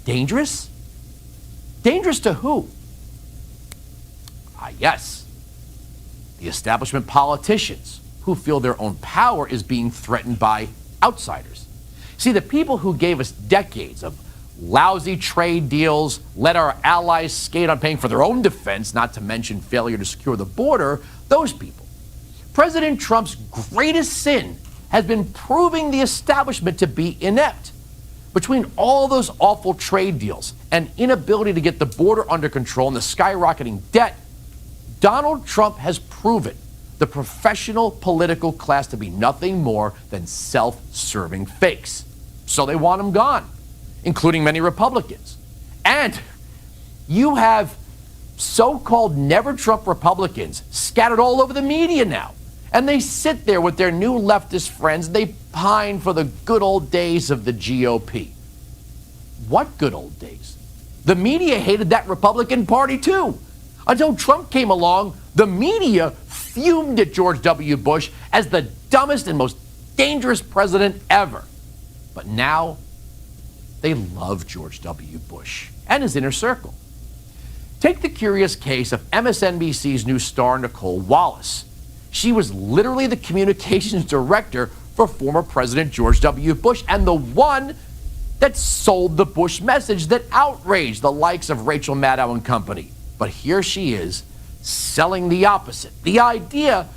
Dangerous? Dangerous to who? Ah, yes. The establishment politicians who feel their own power is being threatened by outsiders. See, the people who gave us decades of lousy trade deals, let our allies skate on paying for their own defense, not to mention failure to secure the border, those people. President Trump's greatest sin has been proving the establishment to be inept. Between all those awful trade deals and inability to get the border under control and the skyrocketing debt, Donald Trump has proven the professional political class to be nothing more than self-serving fakes. So they want him gone, including many Republicans. And you have so-called never-Trump Republicans scattered all over the media now. And they sit there with their new leftist friends and they pine for the good old days of the GOP. What good old days? The media hated that Republican Party too. Until Trump came along, the media fumed at George W. Bush as the dumbest and most dangerous president ever. But now, they love George W. Bush and his inner circle. Take the curious case of MSNBC's new star, Nicole Wallace. She was literally the communications director for former President George W. Bush and the one that sold the Bush message that outraged the likes of Rachel Maddow and company. But here she is selling the opposite, the idea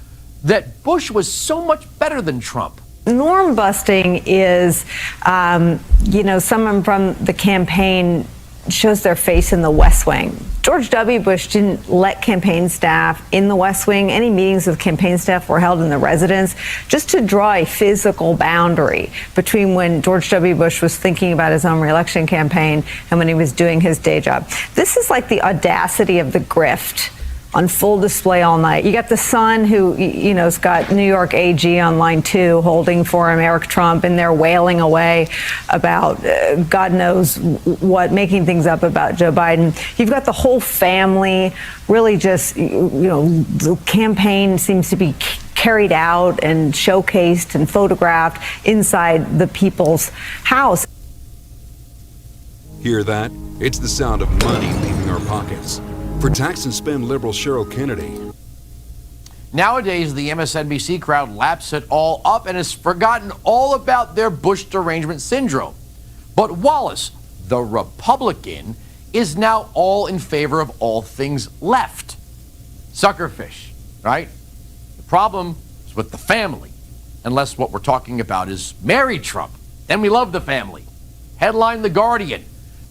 that Bush was so much better than Trump. Norm busting is, someone from the campaign shows their face in the West Wing. George W. Bush didn't let campaign staff in the West Wing. Any meetings with campaign staff were held in the residence just to draw a physical boundary between when George W. Bush was thinking about his own reelection campaign and when he was doing his day job. This is like the audacity of the grift on full display all night. You got the Sun, who, has got New York AG on line 2 holding for him, Eric Trump, and they're wailing away about God knows what, making things up about Joe Biden. You've got the whole family really just, the campaign seems to be carried out and showcased and photographed inside the people's house. Hear that? It's the sound of money leaving our pockets. For Tax and Spend liberal Cheryl Kennedy. Nowadays, the MSNBC crowd laps it all up and has forgotten all about their Bush derangement syndrome. But Wallace, the Republican, is now all in favor of all things left. Suckerfish, right? The problem is with the family, unless what we're talking about is Mary Trump. Then we love the family. Headline The Guardian,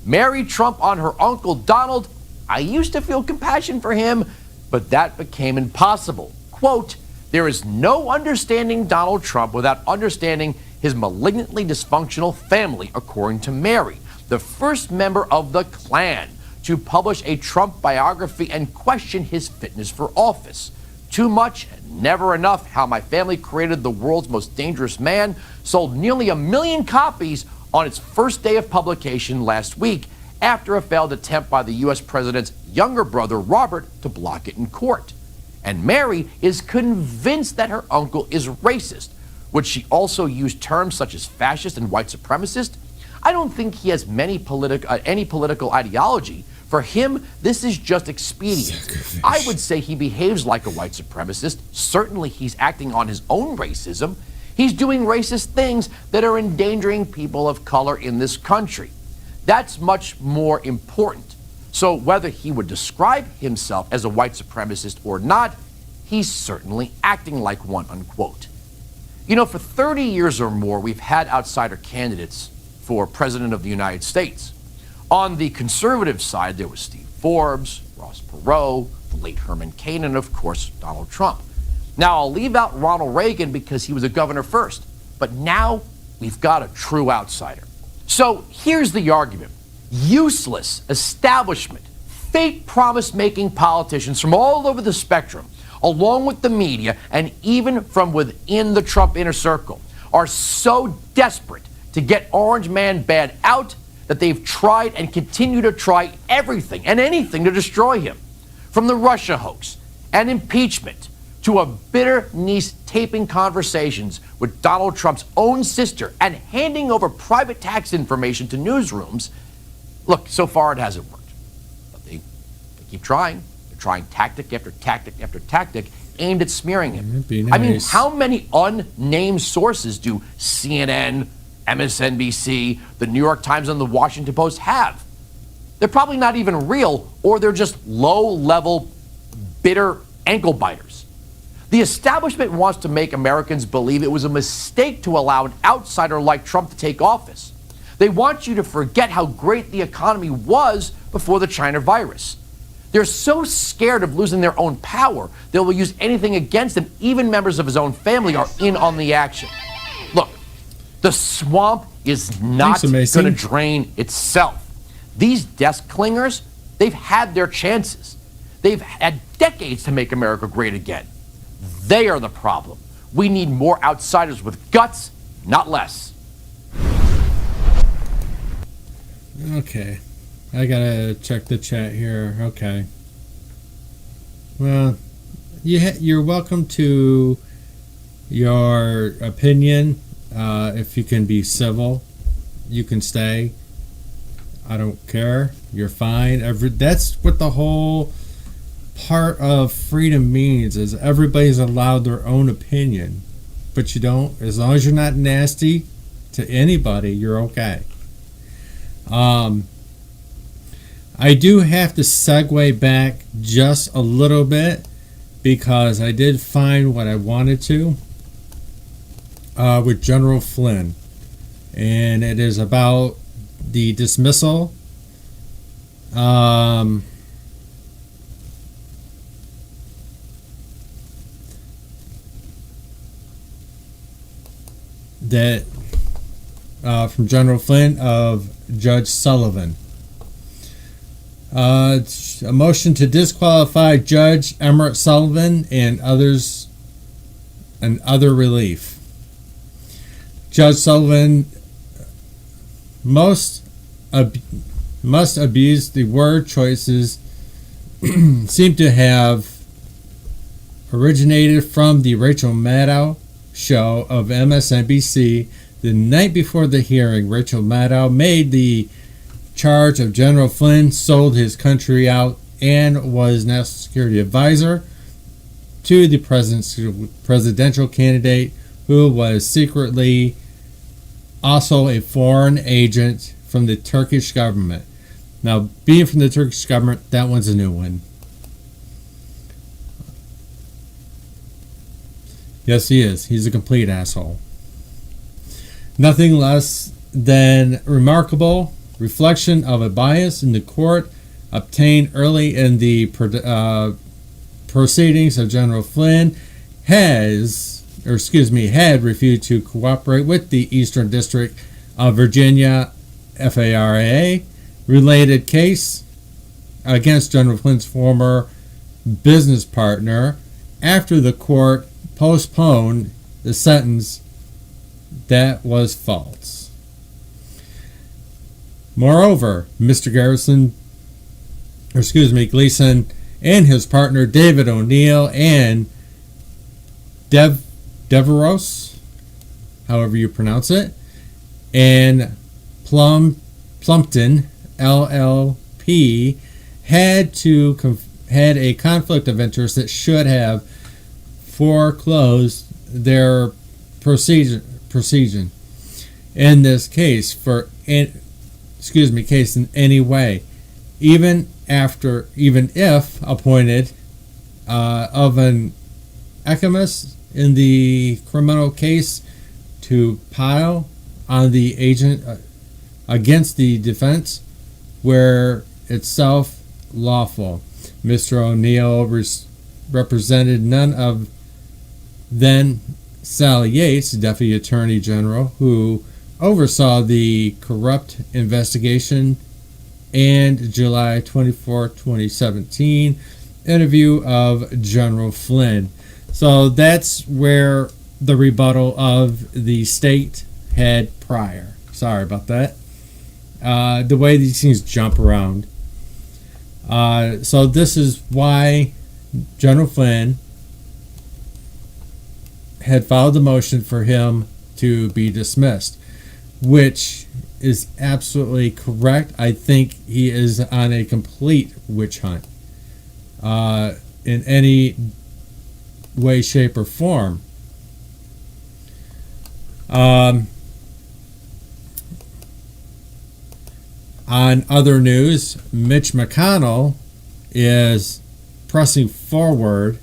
Mary Trump on her uncle Donald. I used to feel compassion for him, but that became impossible. Quote, there is no understanding Donald Trump without understanding his malignantly dysfunctional family, according to Mary, the first member of the Klan to publish a Trump biography and question his fitness for office. Too much and never enough, how my family created the world's most dangerous man, sold nearly 1 million copies on its first day of publication last week after a failed attempt by the U.S. president's younger brother, Robert, to block it in court. And Mary is convinced that her uncle is racist. Would she also use terms such as fascist and white supremacist? I don't think he has any political ideology. For him, this is just expedient. I would say he behaves like a white supremacist. Certainly he's acting on his own racism. He's doing racist things that are endangering people of color in this country. That's much more important. So whether he would describe himself as a white supremacist or not, he's certainly acting like one, unquote. You know, for 30 years or more, we've had outsider candidates for President of the United States. On the conservative side, there was Steve Forbes, Ross Perot, the late Herman Cain, and of course, Donald Trump. Now, I'll leave out Ronald Reagan because he was a governor first, but now we've got a true outsider. So here's the argument. Useless establishment, fake promise-making politicians from all over the spectrum, along with the media and even from within the Trump inner circle, are so desperate to get Orange Man bad out that they've tried and continue to try everything and anything to destroy him. From the Russia hoax and impeachment to a bitter niece taping conversations with Donald Trump's own sister and handing over private tax information to newsrooms. Look, so far it hasn't worked. But they keep trying. They're trying tactic after tactic after tactic aimed at smearing him. Nice. I mean, how many unnamed sources do CNN, MSNBC, the New York Times, and the Washington Post have? They're probably not even real, or they're just low-level, bitter ankle biters. The establishment wants to make Americans believe it was a mistake to allow an outsider like Trump to take office. They want you to forget how great the economy was before the China virus. They're so scared of losing their own power, they will use anything against him. Even members of his own family are in on the action. Look, the swamp is not going to drain itself. These desk clingers, they've had their chances. They've had decades to make America great again. They are the problem. We need more outsiders with guts, not less. Okay. I gotta check the chat here. Okay. Well, you're welcome to your opinion. If you can be civil, you can stay. I don't care. You're fine. That's what the whole part of freedom means, is everybody's allowed their own opinion. But you don't, as long as you're not nasty to anybody, you're okay. I do have to segue back just a little bit because I did find what I wanted to with General Flynn, and it is about the dismissal that from General Flynn of Judge Sullivan. A motion to disqualify Judge Emmerich Sullivan and others and other relief. Judge Sullivan must abuse the word choices seem to have originated from the Rachel Maddow show of MSNBC. The night before the hearing, Rachel Maddow made the charge of General Flynn sold his country out and was national security advisor to the presidential candidate, who was secretly also a foreign agent from the Turkish government. Now, being from the Turkish government, that one's a new one. Yes, he is. He's a complete asshole. Nothing less than remarkable reflection of a bias in the court obtained early in the proceedings of General Flynn had refused to cooperate with the Eastern District of Virginia FARA related case against General Flynn's former business partner after the court postponed the sentence that was false. Moreover, Mr. Gleason and his partner David O'Neill and Deveros, however you pronounce it, and Plumpton LLP had a conflict of interest that should have foreclosed their proceeding in this case case in any way, even if appointed of an economist in the criminal case to pile on the agent against the defense were itself lawful. Mr. O'Neill represented none of then Sally Yates, Deputy Attorney General, who oversaw the corrupt investigation and July 24, 2017 interview of General Flynn. So that's where the rebuttal of the state had prior. Sorry about that. The way these things jump around. So this is why General Flynn had filed the motion for him to be dismissed, which is absolutely correct. I think he is on a complete witch hunt in any way, shape, or form. On other news, Mitch McConnell is pressing forward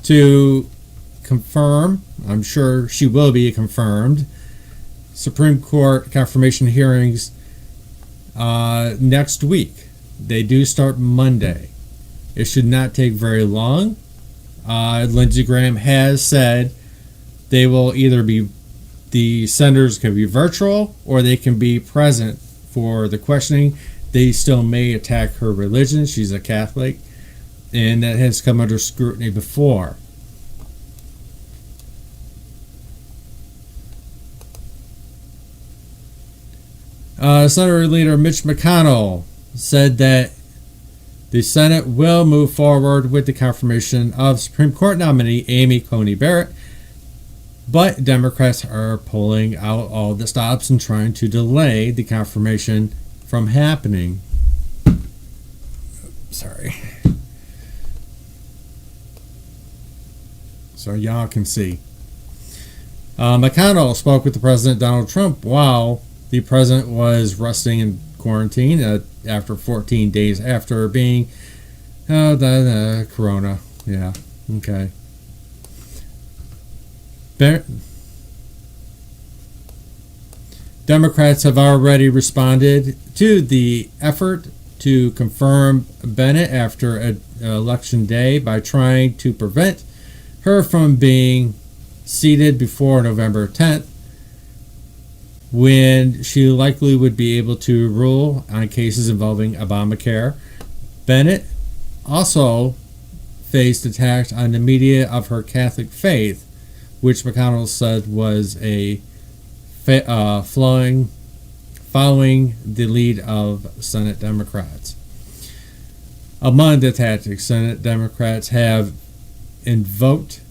to confirm, I'm sure she will be confirmed, Supreme Court confirmation hearings next week. They do start Monday. It should not take very long. Lindsey Graham has said they will either be, the senators can be virtual or they can be present for the questioning. They still may attack her religion. She's a Catholic, and that has come under scrutiny before. Senator Leader Mitch McConnell said that the Senate will move forward with the confirmation of Supreme Court nominee Amy Coney Barrett, but Democrats are pulling out all the stops and trying to delay the confirmation from happening. Sorry. So y'all can see. McConnell spoke with the President Donald Trump while the president was resting in quarantine after 14 days after being the corona. Yeah, okay. Democrats have already responded to the effort to confirm Bennett after Election Day by trying to prevent her from being seated before November 10th, when she likely would be able to rule on cases involving Obamacare. Bennett also faced attacks on the media of her Catholic faith, which McConnell said was following the lead of Senate Democrats. Among the tactics Senate Democrats have invoked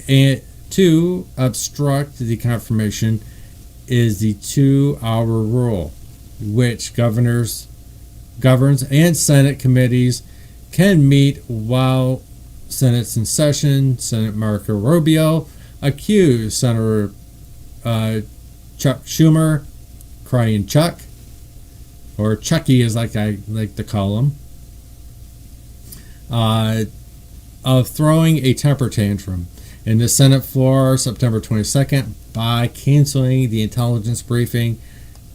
to obstruct the confirmation is the 2-hour rule, which governors governs and Senate committees can meet while Senate's in session. Senate Marco Rubio accused Senator Chuck Schumer, Crying Chuck, or Chucky as I like to call him, of throwing a temper tantrum in the Senate floor September 22nd by canceling the intelligence briefing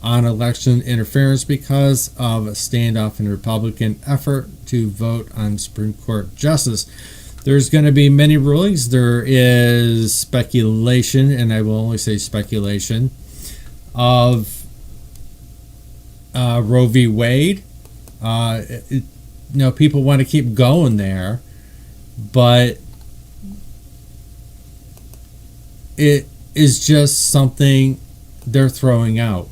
on election interference because of a standoff in a Republican effort to vote on Supreme Court justice. There's going to be many rulings. There is speculation, and I will only say speculation, of Roe v. Wade. People want to keep going there, but it is just something they're throwing out.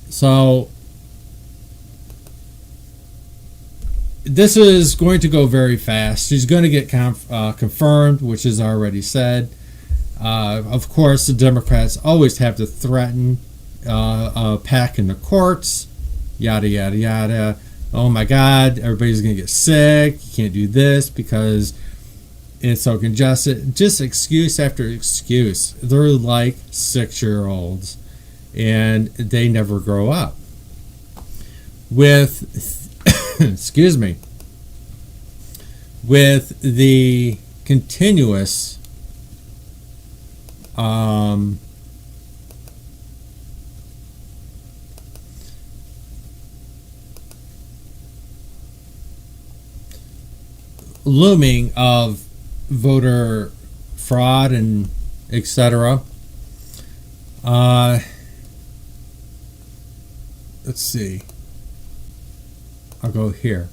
So this is going to go very fast. She's going to get confirmed, which is already said. Of course, the Democrats always have to threaten a pack in the courts, yada, yada, yada. Oh my God, everybody's going to get sick. You can't do this because it's so congested. Just excuse after excuse. They're like 6-year-olds, and they never grow up. Excuse me. With the continuous looming of voter fraud and etc. Let's see. I'll go here.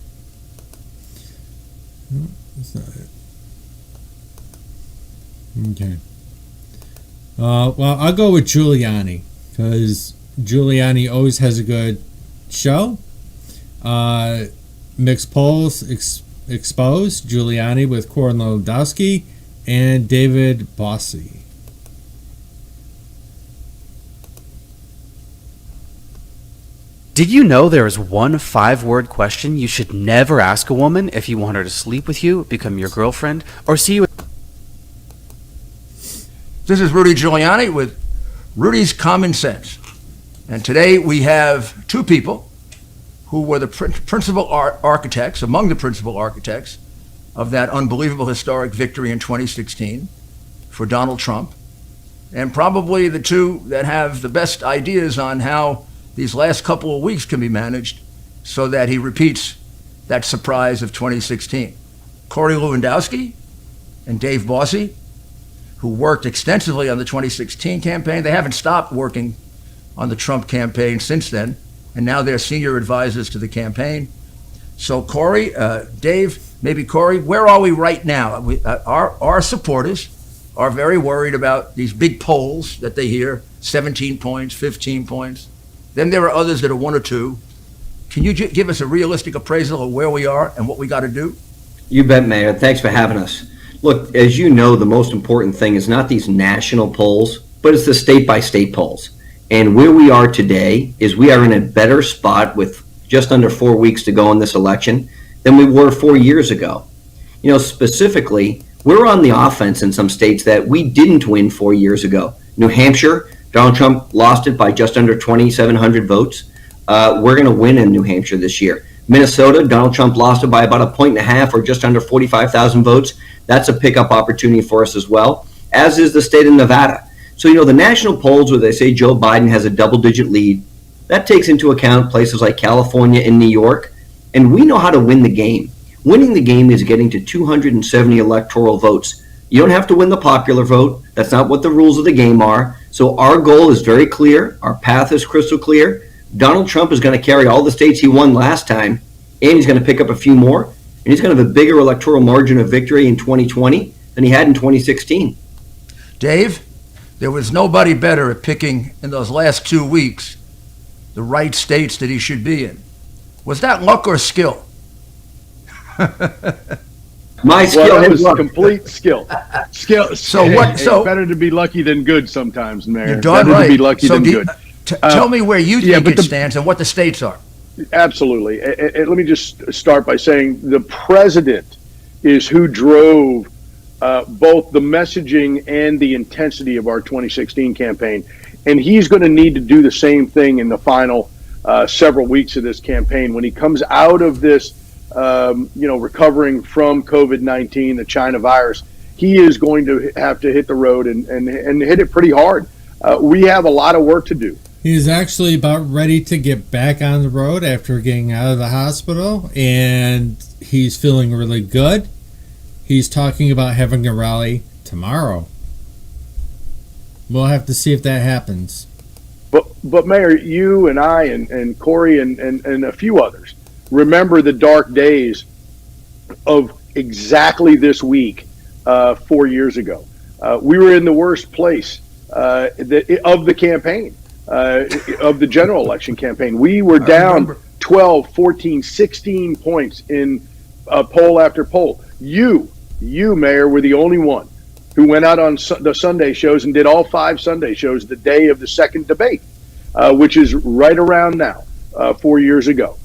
No, that's not it. Okay. Well, I'll go with Giuliani because Giuliani always has a good show. Mixed polls exposed Giuliani with Corey Lewandowski and David Bossie. Did you know there is one 5-word question you should never ask a woman if you want her to sleep with you, become your girlfriend, or see you? This is Rudy Giuliani with Rudy's Common Sense. And today we have two people who were the principal architects, among the principal architects, of that unbelievable historic victory in 2016 for Donald Trump, and probably the two that have the best ideas on how these last couple of weeks can be managed so that he repeats that surprise of 2016. Corey Lewandowski and Dave Bossie, who worked extensively on the 2016 campaign. They haven't stopped working on the Trump campaign since then, and now they're senior advisors to the campaign. So Corey, Dave, maybe Corey, where are we right now? Our supporters are very worried about these big polls that they hear, 17 points, 15 points. Then there are others that are 1 or 2. Can you give us a realistic appraisal of where we are and what we got to do? You bet, Mayor. Thanks for having us. Look, as you know, the most important thing is not these national polls, but it's the state-by-state polls. And where we are today is we are in a better spot with just under 4 weeks to go in this election than we were 4 years ago. You know, specifically, we're on the offense in some states that we didn't win 4 years ago. New Hampshire, Donald Trump lost it by just under 2,700 votes. We're going to win in New Hampshire this year. Minnesota, Donald Trump lost it by about 1.5 points or just under 45,000 votes. That's a pickup opportunity for us as well, as is the state of Nevada. So, you know, the national polls where they say Joe Biden has a double-digit lead, that takes into account places like California and New York, and we know how to win the game. Winning the game is getting to 270 electoral votes. You don't have to win the popular vote. That's not what the rules of the game are. So our goal is very clear. Our path is crystal clear. Donald Trump is going to carry all the states he won last time, and he's going to pick up a few more, and he's going to have a bigger electoral margin of victory in 2020 than he had in 2016. Dave, there was nobody better at picking in those last 2 weeks the right states that he should be in. Was that luck or skill? My skill well, that was luck. Complete skill. So what? So it's better to be lucky than good sometimes, Mayor. You're darn better right. to be lucky so than good. Tell me where you think it stands and what the states are. Absolutely. And let me just start by saying the president is who drove both the messaging and the intensity of our 2016 campaign. And he's going to need to do the same thing in the final several weeks of this campaign. When he comes out of this, recovering from COVID-19, the China virus, he is going to have to hit the road and hit it pretty hard. We have a lot of work to do. He's actually about ready to get back on the road after getting out of the hospital, and he's feeling really good. He's talking about having a rally tomorrow. We'll have to see if that happens. But Mayor, you and I and Corey and a few others remember the dark days of exactly this week 4 years ago. We were in the worst place of the campaign. Of the general election campaign. We were down 12, 14, 16 points in poll after poll. You, Mayor, were the only one who went out on the Sunday shows and did all 5 Sunday shows the day of the second debate, which is right around now, 4 years ago.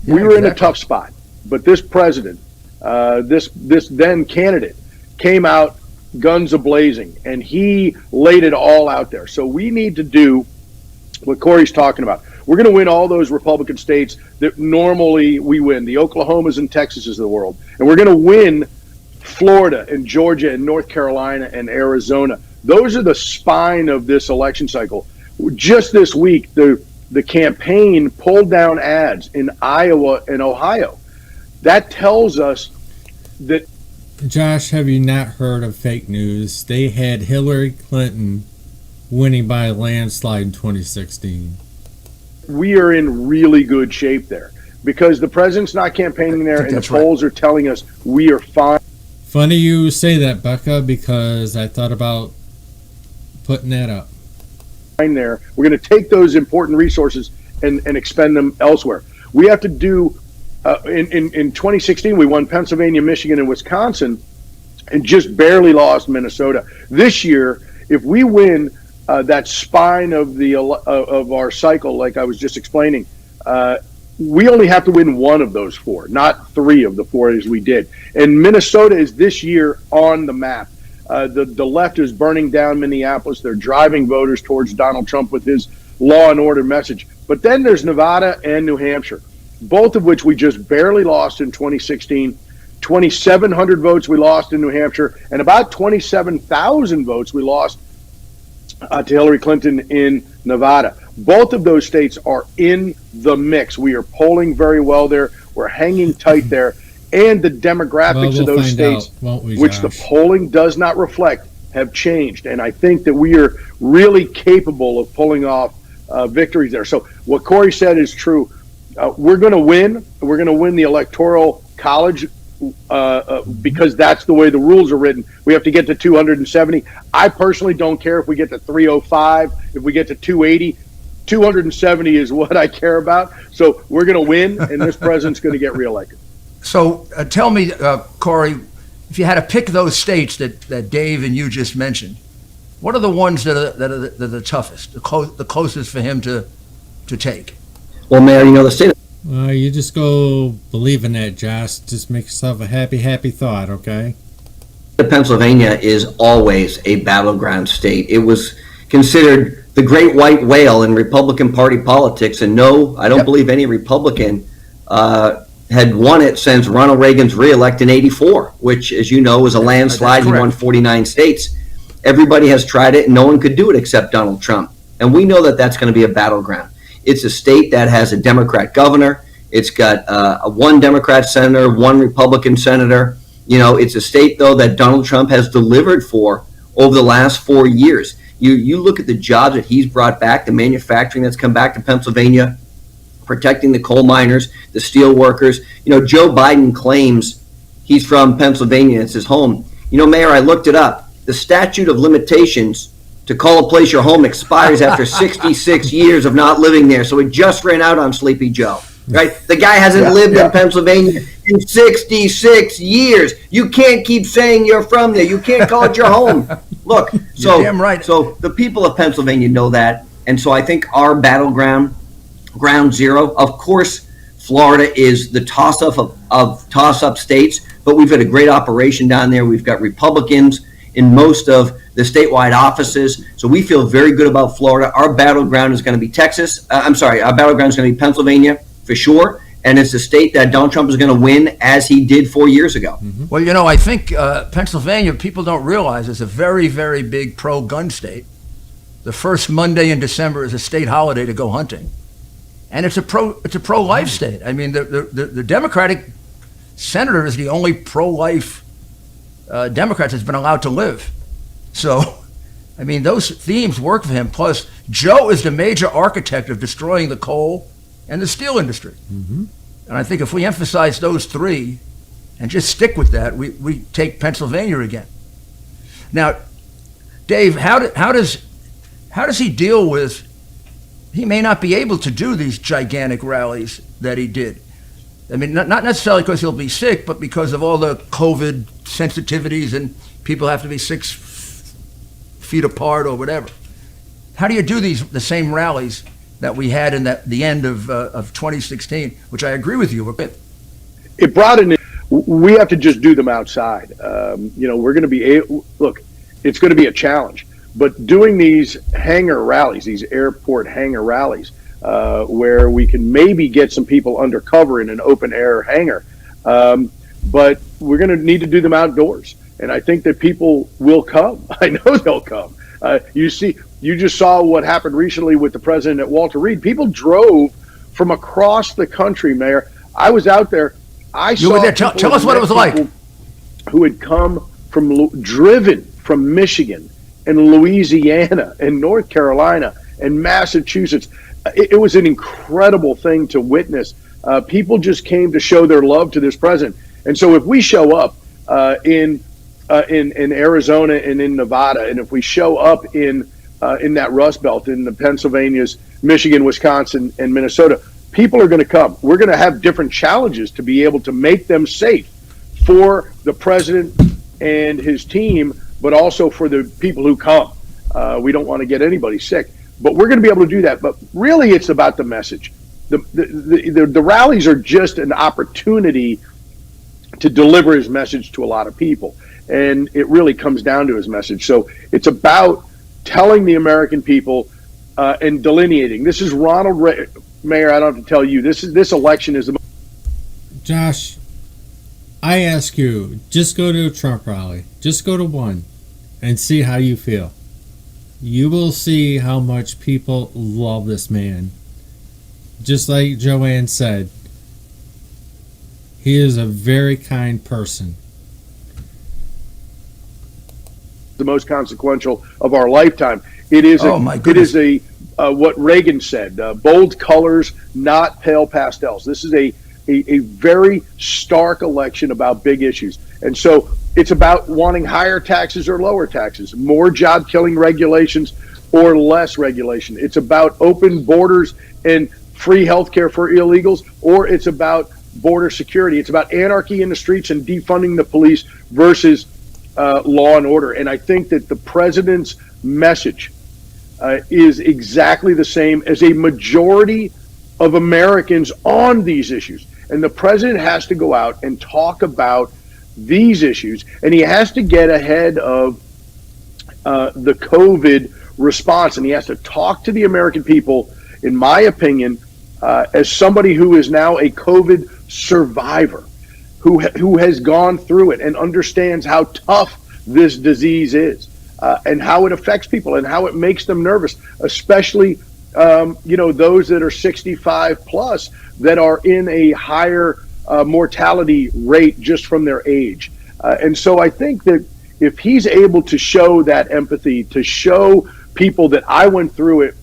We were in a tough spot, but this president, this then candidate, came out guns a-blazing, and he laid it all out there. So we need to do what Corey's talking about. We're going to win all those Republican states that normally we win, the Oklahomas and Texases of the world. And we're going to win Florida and Georgia and North Carolina and Arizona. Those are the spine of this election cycle. Just this week, the campaign pulled down ads in Iowa and Ohio. That tells us that... Josh, have you not heard of fake news? They had Hillary Clinton winning by a landslide in 2016. We are in really good shape there because the president's not campaigning there, and the polls are telling us we are fine. Funny you say that, Becca, because I thought about putting that up. There, we're going to take those important resources and expend them elsewhere. We have to do. In 2016, we won Pennsylvania, Michigan, and Wisconsin, and just barely lost Minnesota. This year, if we win that spine of our cycle, like I was just explaining, we only have to win one of those 4, not 3 of the 4 as we did. And Minnesota is this year on the map. The left is burning down Minneapolis. They're driving voters towards Donald Trump with his law and order message. But then there's Nevada and New Hampshire, both of which we just barely lost in 2016. 2,700 votes we lost in New Hampshire, and about 27,000 votes we lost to Hillary Clinton in Nevada. Both of those states are in the mix. We are polling very well there. We're hanging tight there. And the demographics of those states, which the polling does not reflect, have changed. And I think that we are really capable of pulling off victories there. So what Corey said is true. We're going to win. We're going to win the Electoral College because that's the way the rules are written. We have to get to 270. I personally don't care if we get to 305, if we get to 280. 270 is what I care about. So we're going to win, and this president's going to get reelected. So tell me, Corey, if you had to pick those states that Dave and you just mentioned, what are the ones that are the toughest, the closest for him to take? Well, Mayor, the state of... You just go believe in that, Josh. Just make yourself a happy thought, okay? Pennsylvania is always a battleground state. It was considered the great white whale in Republican Party politics, and no, I don't believe any Republican had won it since Ronald Reagan's reelect in '84, which, as you know, was a landslide. He won 49 states. Everybody has tried it, and no one could do it except Donald Trump. And we know that that's going to be a battleground. It's a state that has a Democrat governor. It's got one Democrat senator, one Republican senator. It's a state, though, that Donald Trump has delivered for over the last 4 years. You look at the jobs that he's brought back, the manufacturing that's come back to Pennsylvania, protecting the coal miners, the steel workers. Joe Biden claims he's from Pennsylvania. It's his home. Mayor, I looked it up. The statute of limitations to call a place your home expires after 66 years of not living there. So it just ran out on Sleepy Joe, right? The guy hasn't lived in Pennsylvania in 66 years. You can't keep saying you're from there. You can't call it your home. Look, so, damn right. So the people of Pennsylvania know that. And so I think our battleground, ground zero, of course, Florida is the toss-up toss-up states, but we've got a great operation down there. We've got Republicans in most of the statewide offices. So we feel very good about Florida. Our battleground is going to be Texas. Our battleground is going to be Pennsylvania for sure. And it's a state that Donald Trump is going to win as he did 4 years ago. Well, I think Pennsylvania, people don't realize, is a very, very big pro-gun state. The first Monday in December is a state holiday to go hunting. And it's a pro-life state. I mean, the Democratic senator is the only pro-life Democrat that's been allowed to live. So, I mean, those themes work for him. Plus, Joe is the major architect of destroying the coal and the steel industry. And I think if we emphasize those three and just stick with that, we take Pennsylvania again. Now, Dave, how does he deal with, he may not be able to do these gigantic rallies that he did. I mean, not necessarily because he'll be sick, but because of all the COVID sensitivities and people have to be 6 feet apart or whatever. How do you do the same rallies that we had in the end of 2016, which I agree with you with? It brought in, we have to just do them outside. We're going to be, look, it's going to be a challenge, but doing these hangar rallies, these airport hangar rallies, where we can maybe get some people undercover in an open air hangar. But we're going to need to do them outdoors. And I think that people will come. I know they'll come. You just saw what happened recently with the president at Walter Reed. People drove from across the country, Mayor. I was out there. You were there. Tell us what it was like. Who had driven from Michigan and Louisiana and North Carolina and Massachusetts. It was an incredible thing to witness. People just came to show their love to this president. And so if we show up in Arizona and in Nevada, and if we show up in that Rust Belt, in the Pennsylvanias, Michigan, Wisconsin, and Minnesota, people are going to come. We're going to have different challenges to be able to make them safe for the president and his team, but also for the people who come. We don't want to get anybody sick, but we're going to be able to do that. But really, it's about the message. The rallies are just an opportunity to deliver his message to a lot of people. And it really comes down to his message. So it's about telling the American people and delineating. This is Ronald Reagan. Mayor, I don't have to tell you, this election is the Josh, I ask you, just go to a Trump rally. Just go to one and see how you feel. You will see how much people love this man. Just like Joanne said, he is a very kind person. the most consequential of our lifetime. It is what Reagan said, bold colors, not pale pastels. This is a very stark election about big issues. And so it's about wanting higher taxes or lower taxes, more job killing regulations or less regulation. It's about open borders and free health care for illegals, or it's about border security. It's about anarchy in the streets and defunding the police versus law and order. And I think that the president's message is exactly the same as a majority of Americans on these issues. And the president has to go out and talk about these issues, and he has to get ahead of the COVID response, and he has to talk to the American people, in my opinion, as somebody who is now a COVID survivor, who has gone through it and understands how tough this disease is, and how it affects people and how it makes them nervous, especially those that are 65 plus that are in a higher mortality rate just from their age. And so I think that if he's able to show that empathy, to show people that I went through it,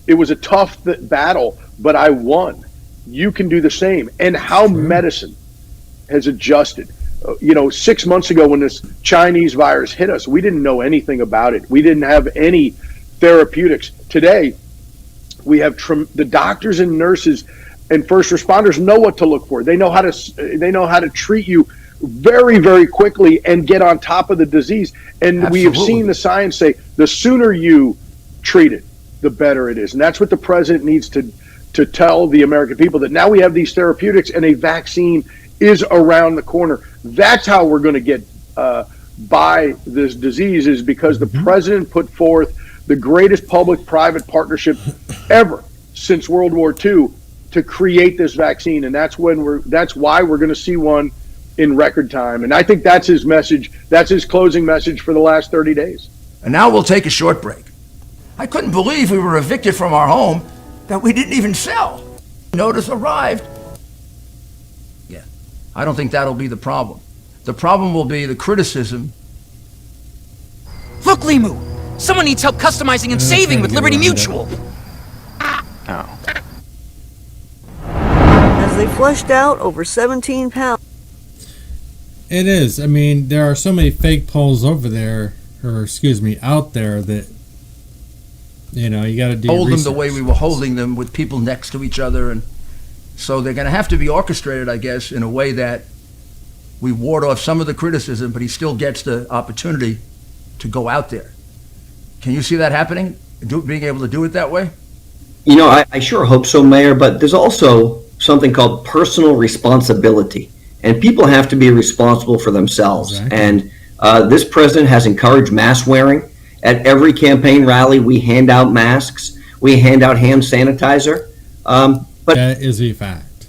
it was a tough battle, but I won. You can do the same. And how medicine has adjusted. 6 months ago when this Chinese virus hit us, we didn't know anything about it. We didn't have any therapeutics. Today, we have the doctors and nurses and first responders know what to look for. They know how to treat you very, very quickly and get on top of the disease. And we have seen the science say the sooner you treat it, the better it is. And that's what the president needs to tell the American people, that now we have these therapeutics and a vaccine is around the corner. That's how we're going to get by this disease, is because the president put forth the greatest public-private partnership ever since World War II to create this vaccine. And that's why we're going to see one in record time. And I think that's his message. That's his closing message for the last 30 days. And now we'll take a short break. I couldn't believe we were evicted from our home that we didn't even sell. Notice arrived. Yeah, I don't think that'll be the problem. The problem will be the criticism. Look, Limu! Someone needs help customizing and saving with Liberty Mutual. Oh. As they flushed out over 17 pounds. It is. I mean, there are so many fake polls out there that, you know, you got to do Hold research. them the way we were holding them, with people next to each other. And so they're going to have to be orchestrated, I guess, in a way that we ward off some of the criticism, but he still gets the opportunity to go out there. Can you see that happening? Being able to do it that way? You know, I sure hope so, Mayor, but there's also something called personal responsibility. And people have to be responsible for themselves. Exactly. And this president has encouraged mask wearing. At every campaign rally, we hand out masks. We hand out hand sanitizer. But that is a fact.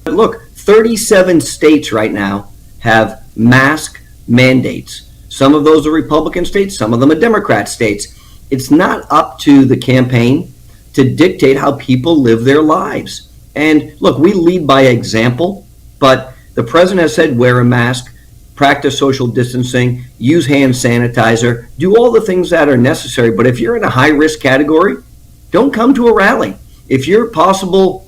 But look, 37 states right now have mask mandates. Some of those are Republican states. Some of them are Democrat states. It's not up to the campaign to dictate how people live their lives. And look, we lead by example, but the president has said wear a mask, practice social distancing, use hand sanitizer, do all the things that are necessary. But if you're in a high-risk category, don't come to a rally. If you're possible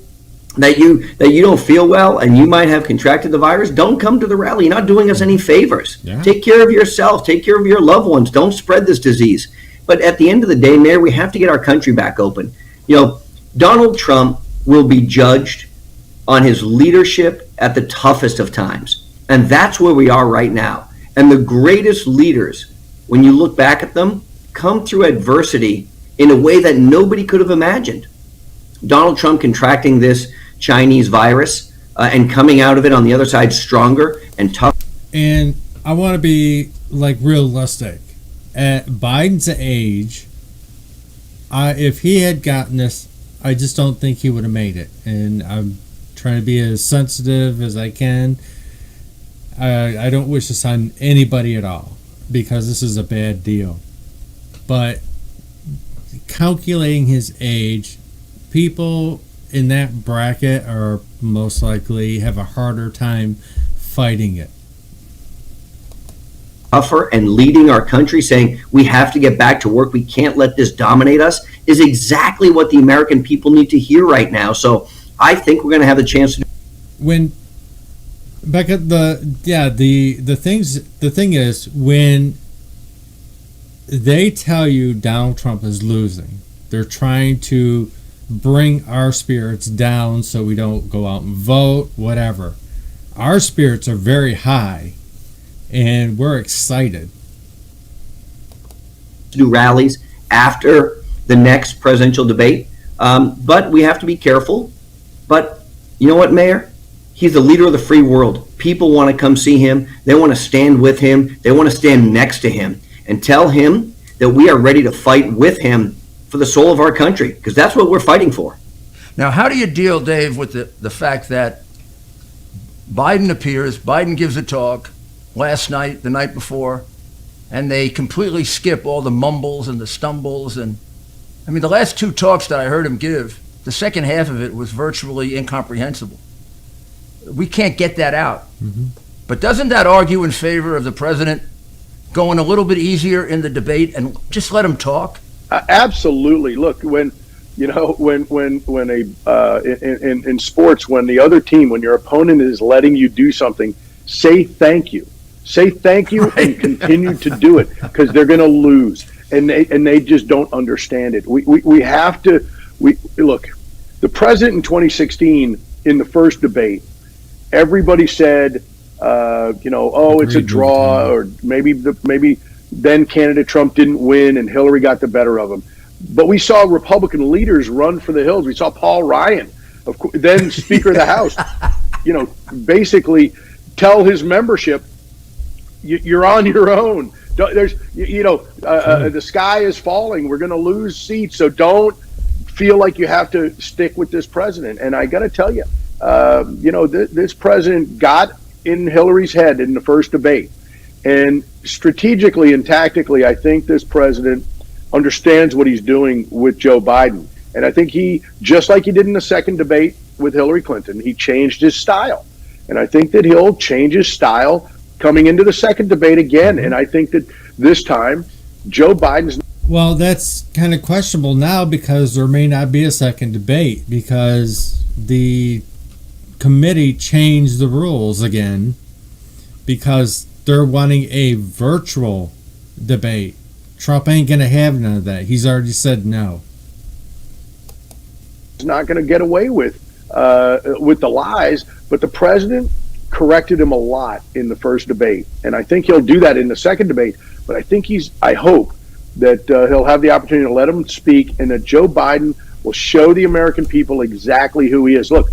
that you don't feel well and you might have contracted the virus, don't come to the rally. You're not doing us any favors. Yeah. Take care of yourself. Take care of your loved ones. Don't spread this disease. But at the end of the day, Mayor, we have to get our country back open. You know, Donald Trump will be judged on his leadership at the toughest of times. And that's where we are right now. And the greatest leaders, when you look back at them, come through adversity in a way that nobody could have imagined. Donald Trump contracting this Chinese virus and coming out of it on the other side stronger and tough. And I want to be like realistic. At Biden's age, if he had gotten this, I just don't think he would have made it. And I'm trying to be as sensitive as I can. I don't wish this on anybody at all, because this is a bad deal. But calculating his age, people in that bracket are most likely have a harder time fighting it. Tougher and leading our country, saying we have to get back to work, we can't let this dominate us, is exactly what the American people need to hear right now. So I think we're going to have the chance to. When Becca, the thing is, when they tell you Donald Trump is losing, they're trying to bring our spirits down so we don't go out and vote, whatever. Our spirits are very high, and we're excited. To do rallies after the next presidential debate, but we have to be careful. But you know what, Mayor? He's the leader of the free world. People want to come see him. They want to stand with him. They want to stand next to him and tell him that we are ready to fight with him for the soul of our country, because that's what we're fighting for. Now, how do you deal, Dave, with the fact that Biden appears, Biden gives a talk last night, the night before, and they completely skip all the mumbles and the stumbles? And I mean, the last two talks that I heard him give, the second half of it was virtually incomprehensible. We can't get that out. Mm-hmm. But doesn't that argue in favor of the president going a little bit easier in the debate and just let him talk? Absolutely. Look, in sports, when the other team, when your opponent is letting you do something, say thank you. Say thank you right. And continue to do it, because they're going to lose, and they just don't understand it. We have to. Look, the president in 2016 in the first debate, everybody said, it's a draw, or maybe then candidate Trump didn't win and Hillary got the better of him. But we saw Republican leaders run for the hills. We saw Paul Ryan, then Speaker of the House, basically tell his membership, you're on your own. The sky is falling. We're going to lose seats. So don't feel like you have to stick with this president. And I got to tell you, this president got in Hillary's head in the first debate. And strategically and tactically, I think this president understands what he's doing with Joe Biden. And I think he, just like he did in the second debate with Hillary Clinton, he changed his style. And I think that he'll change his style coming into the second debate again. And I think that this time, Joe Biden's... Well, that's kind of questionable now because there may not be a second debate because the committee changed the rules again because they're wanting a virtual debate. Trump ain't going to have none of that. He's already said no. He's not going to get away with the lies, but the president corrected him a lot in the first debate. And I think he'll do that in the second debate. But I hope that he'll have the opportunity to let him speak and that Joe Biden will show the American people exactly who he is. Look,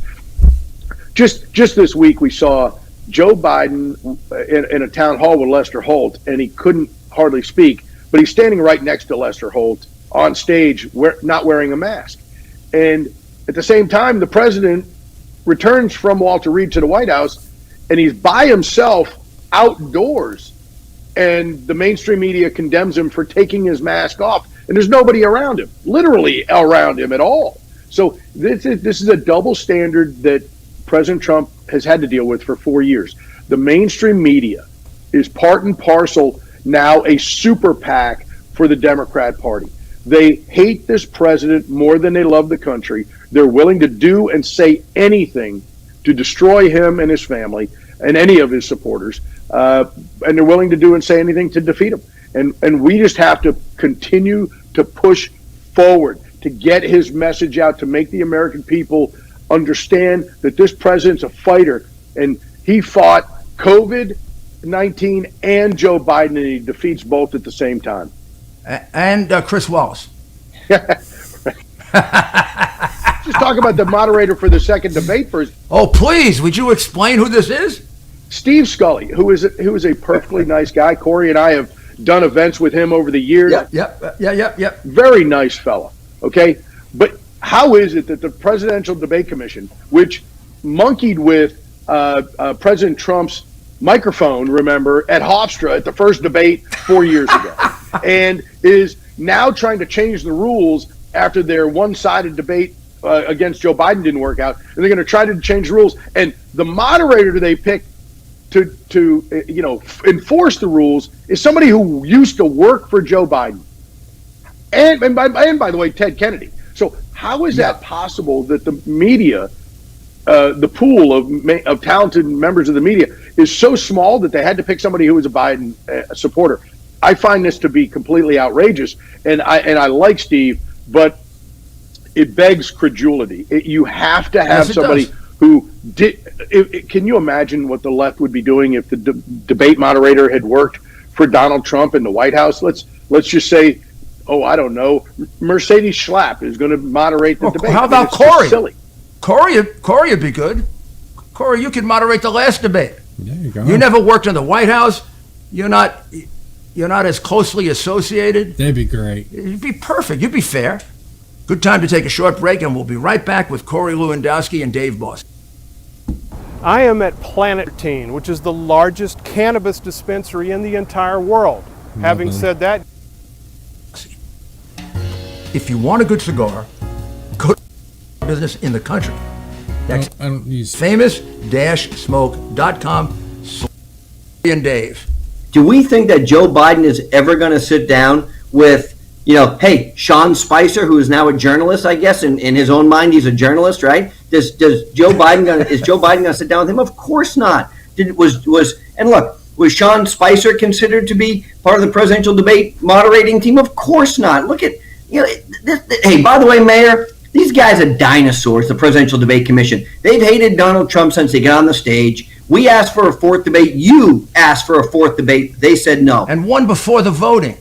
just this week we saw Joe Biden in a town hall with Lester Holt, and he couldn't hardly speak, but he's standing right next to Lester Holt on stage, not wearing a mask. And at the same time, the president returns from Walter Reed to the White House, and he's by himself outdoors, and the mainstream media condemns him for taking his mask off, and there's nobody around him, literally around him at all. So this is a double standard that President Trump has had to deal with for 4 years. The mainstream media is part and parcel now a super PAC for the Democrat Party. They hate this president more than they love the country. They're willing to do and say anything to destroy him and his family and any of his supporters. And they're willing to do and say anything to defeat him. And we just have to continue to push forward to get his message out, to make the American people understand that this president's a fighter. And he fought COVID-19 and Joe Biden, and he defeats both at the same time. And Chris Wallace. Just talk about the moderator for the second debate first. Oh, please, would you explain who this is? Steve Scully, who is a perfectly nice guy. Corey and I have done events with him over the years. Yep. Very nice fella. Okay, but how is it that the Presidential Debate Commission, which monkeyed with President Trump's microphone, remember, at Hofstra at the first debate 4 years ago, and is now trying to change the rules after their one-sided debate against Joe Biden didn't work out, and they're going to try to change the rules. And the moderator they picked to enforce the rules is somebody who used to work for Joe Biden, and by the way, Ted Kennedy. So how is that possible that the media, the pool of talented members of the media, is so small that they had to pick somebody who was a Biden supporter? I find this to be completely outrageous, and I like Steve, but it begs credulity. You have to have somebody who did. Can you imagine what the left would be doing if the debate moderator had worked for Donald Trump in the White House? Let's just say, I don't know, Mercedes Schlapp is going to moderate the debate. How about Corey? Silly. Corey would be good. Corey, you could moderate the last debate. There you go. You never worked in the White House. You're not as closely associated. That'd be great. You'd be perfect. You'd be fair. Good time to take a short break, and we'll be right back with Corey Lewandowski and Dave Boss. I am at Planet Teen, which is the largest cannabis dispensary in the entire world. Having said that, if you want a good cigar, go to business in the country. That's famous-smoke.com. And Dave. Do we think that Joe Biden is ever going to sit down with, Sean Spicer, who is now a journalist, I guess, in his own mind, he's a journalist, right? Is Joe Biden going to sit down with him? Of course not. Was Sean Spicer considered to be part of the presidential debate moderating team? Of course not. Look at, hey, by the way, Mayor, these guys are dinosaurs, the Presidential Debate Commission. They've hated Donald Trump since they got on the stage. We asked for a fourth debate. You asked for a fourth debate. They said no. And one before the voting.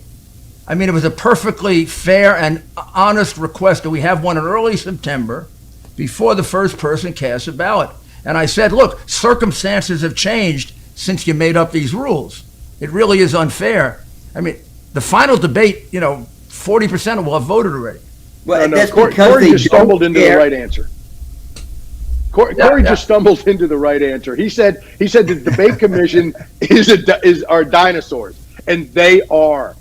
I mean, it was a perfectly fair and honest request that we have one in early September before the first person casts a ballot. And I said, look, circumstances have changed since you made up these rules. It really is unfair. I mean, the final debate, 40% will have voted already. Well, No, that's Corey because they just stumbled into the care. right answer. Corey Yeah. just stumbled into the right answer. He said the debate commission are dinosaurs, and they are.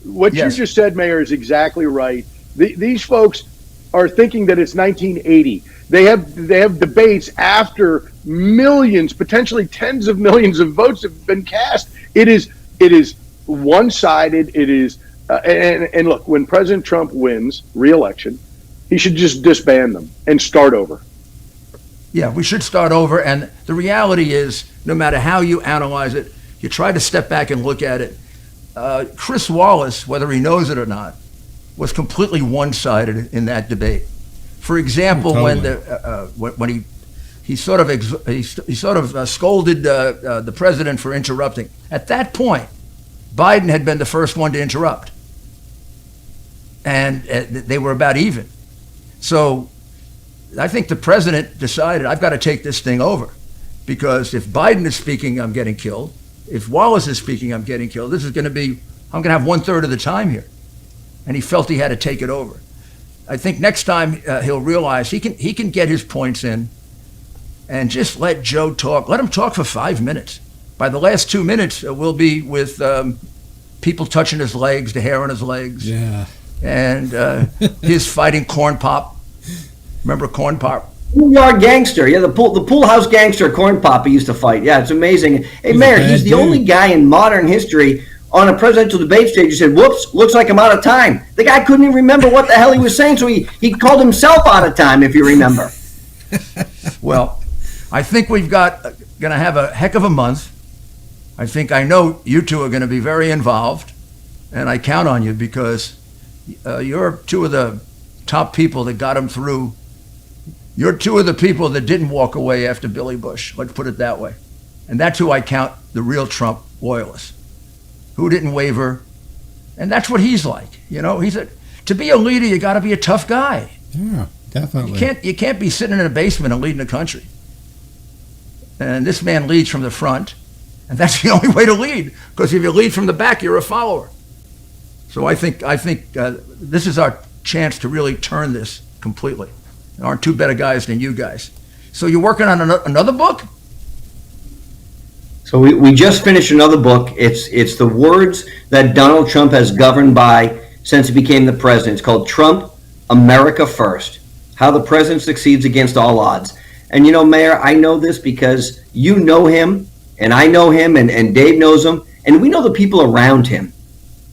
What Yes. you just said, Mayor, is exactly right. These folks are thinking that it's 1980. They have debates after millions, potentially tens of millions of votes have been cast. It is one-sided. It is and look, when President Trump wins re-election, he should just disband them and start over. Yeah, we should start over. And the reality is, no matter how you analyze it, you try to step back and look at it. Chris Wallace, whether he knows it or not, was completely one-sided in that debate. For example, when he sort of scolded the president for interrupting. At that point, Biden had been the first one to interrupt, and they were about even. So I think the president decided, I've got to take this thing over, because if Biden is speaking, I'm getting killed. If Wallace is speaking, I'm getting killed. I'm going to have 1/3 of the time here. And he felt he had to take it over. I think next time he'll realize he can get his points in and just let Joe talk. Let him talk for 5 minutes. By the last 2 minutes, we'll be with people touching his legs, the hair on his legs. Yeah. And his fighting Corn Pop. Remember Corn Pop? Schoolyard gangster, yeah, the pool house gangster, Corn Pop, he used to fight. Yeah, it's amazing. Hey, Mayor, he's the only guy in modern history on a presidential debate stage who said, "Whoops, looks like I'm out of time." The guy couldn't even remember what the hell he was saying, so he called himself out of time, if you remember. Well, I think we've going to have a heck of a month. I know you two are going to be very involved, and I count on you because you're two of the top people that got him through. You're two of the people that didn't walk away after Billy Bush. Let's put it that way. And that's who I count the real Trump loyalists, who didn't waver. And that's what he's like. To be a leader, you got to be a tough guy. Yeah, definitely. You can't be sitting in a basement and leading the country. And this man leads from the front, and that's the only way to lead. Because if you lead from the back, you're a follower. So I think this is our chance to really turn this completely. There aren't two better guys than you guys. So you're working on another book? So we just finished another book. It's the words that Donald Trump has governed by since he became the president. It's called Trump, America First, How the President Succeeds Against All Odds. And Mayor, I know this because you know him, and I know him, and Dave knows him, and we know the people around him.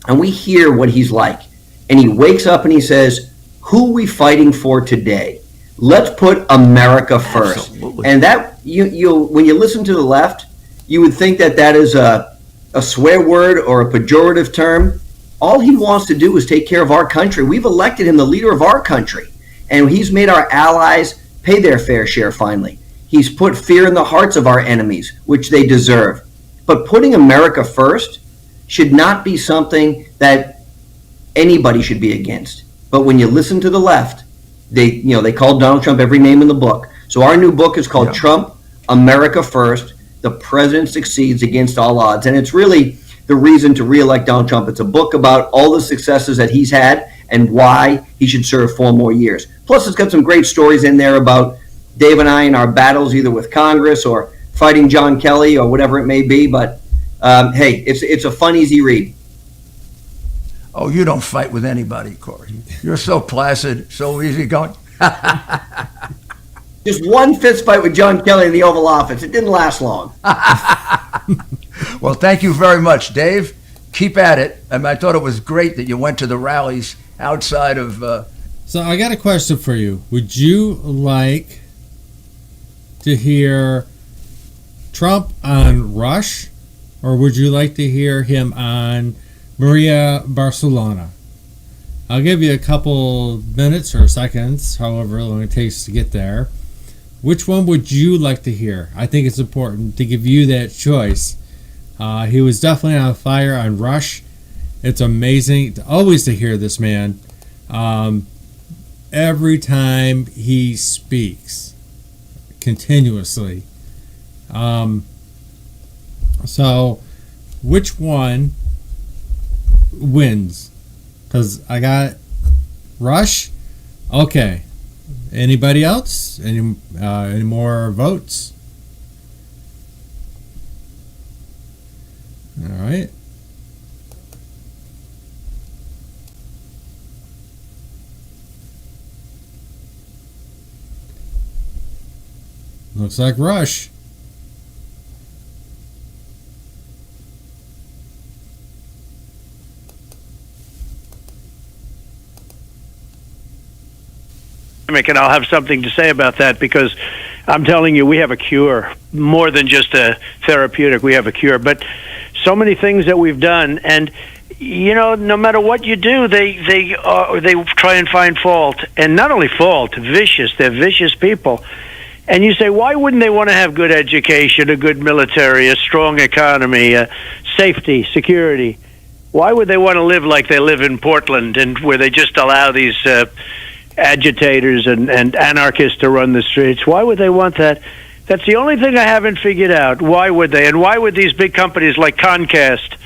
And we hear what he's like. And he wakes up and he says, who are we fighting for today? Let's put America first. Absolutely. And that when you listen to the left, you would think that is a swear word or a pejorative term. All he wants to do is take care of our country. We've elected him the leader of our country, and he's made our allies pay their fair share finally. He's put fear in the hearts of our enemies, which they deserve. But putting America first should not be something that anybody should be against. But when you listen to the left, they call Donald Trump every name in the book. So our new book is called Trump, America First, The President Succeeds Against All Odds. And it's really the reason to reelect Donald Trump. It's a book about all the successes that he's had and why he should serve 4 more years. Plus, it's got some great stories in there about Dave and I in our battles, either with Congress or fighting John Kelly or whatever it may be. But hey, it's a fun, easy read. Oh, you don't fight with anybody, Corey. You're so placid, so easygoing. Just one fist fight with John Kelly in the Oval Office. It didn't last long. Well, thank you very much, Dave. Keep at it. I thought it was great that you went to the rallies outside of... So I got a question for you. Would you like to hear Trump on Rush, or would you like to hear him on Maria Barcelona? I'll give you a couple minutes or seconds, however long it takes to get there. Which one would you like to hear? I think it's important to give you that choice. He was definitely on fire on Rush, It's amazing always to hear this man. Every time he speaks, continuously. So, which one wins? Because I got Rush. Okay. Anybody else? Any more votes? All right. Looks like Rush. And I'll have something to say about that, because I'm telling you, we have a cure, more than just a therapeutic. We have a cure, but so many things that we've done, and no matter what you do, they try and find fault, and not only fault, vicious. They're vicious people. And you say, why wouldn't they want to have good education, a good military, a strong economy, safety, security? Why would they want to live like they live in Portland, and where they just allow these agitators and anarchists to run the streets? Why would they want that? That's the only thing I haven't figured out. Why would they? And why would these big companies like Comcast,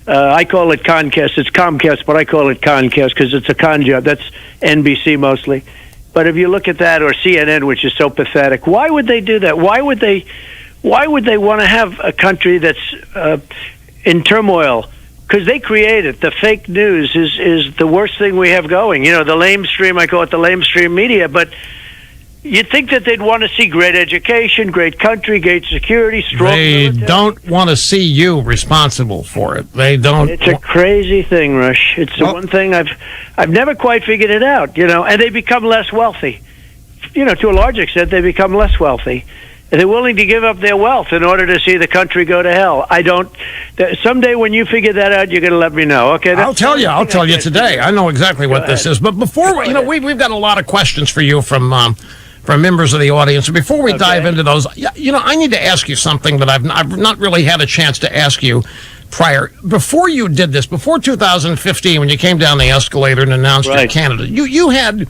I call it Comcast, it's Comcast, but I call it Comcast because it's a con job. That's NBC mostly. But if you look at that, or CNN, which is so pathetic, why would they do that? Why would they want to have a country that's in turmoil? Because they create it. The fake news is the worst thing we have going. The lamestream, I call it the lamestream media. But you'd think that they'd want to see great education, great country, great security, strong They military. don't want to see you responsible for it. They don't. It's a crazy thing, Rush. It's the one thing I've never quite figured it out. And they become less wealthy. To a large extent, they become less wealthy. They're willing to give up their wealth in order to see the country go to hell. Someday when you figure that out, you're going to let me know. Okay? I'll tell you today. I know exactly what this is. But before, we've got a lot of questions for you from members of the audience. And before we dive into those, I need to ask you something that I've not really had a chance to ask you prior. Before you did this, before 2015, when you came down the escalator and announced your candidate, you had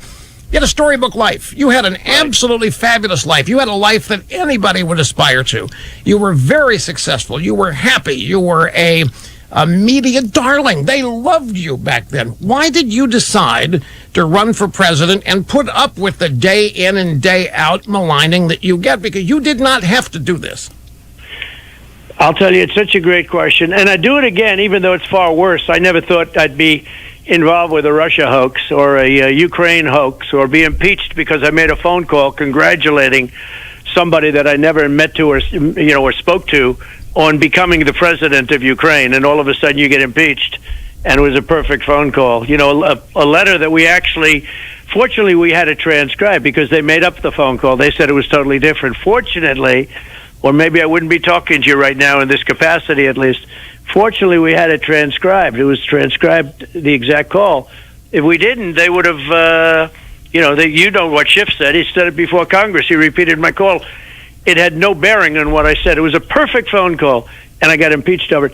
a storybook life. You had an absolutely fabulous life. You had a life that anybody would aspire to. You were very successful. You were happy. You were a media darling. They loved you back then. Why did you decide to run for president and put up with the day in and day out maligning that you get? Because you did not have to do this. I'll tell you, it's such a great question. And I do it again, even though it's far worse. I never thought I'd be involved with a Russia hoax or a Ukraine hoax, or be impeached because I made a phone call congratulating somebody that I never met to or spoke to on becoming the president of Ukraine, and all of a sudden you get impeached. And it was a perfect phone call. A letter that we actually, fortunately, we had it transcribed because they made up the phone call. They said it was totally different. Fortunately, or maybe I wouldn't be talking to you right now in this capacity at least. Fortunately, we had it transcribed. It was transcribed, the exact call. If we didn't, they would have, you know what Schiff said. He said it before Congress. He repeated my call. It had no bearing on what I said. It was a perfect phone call, and I got impeached over it.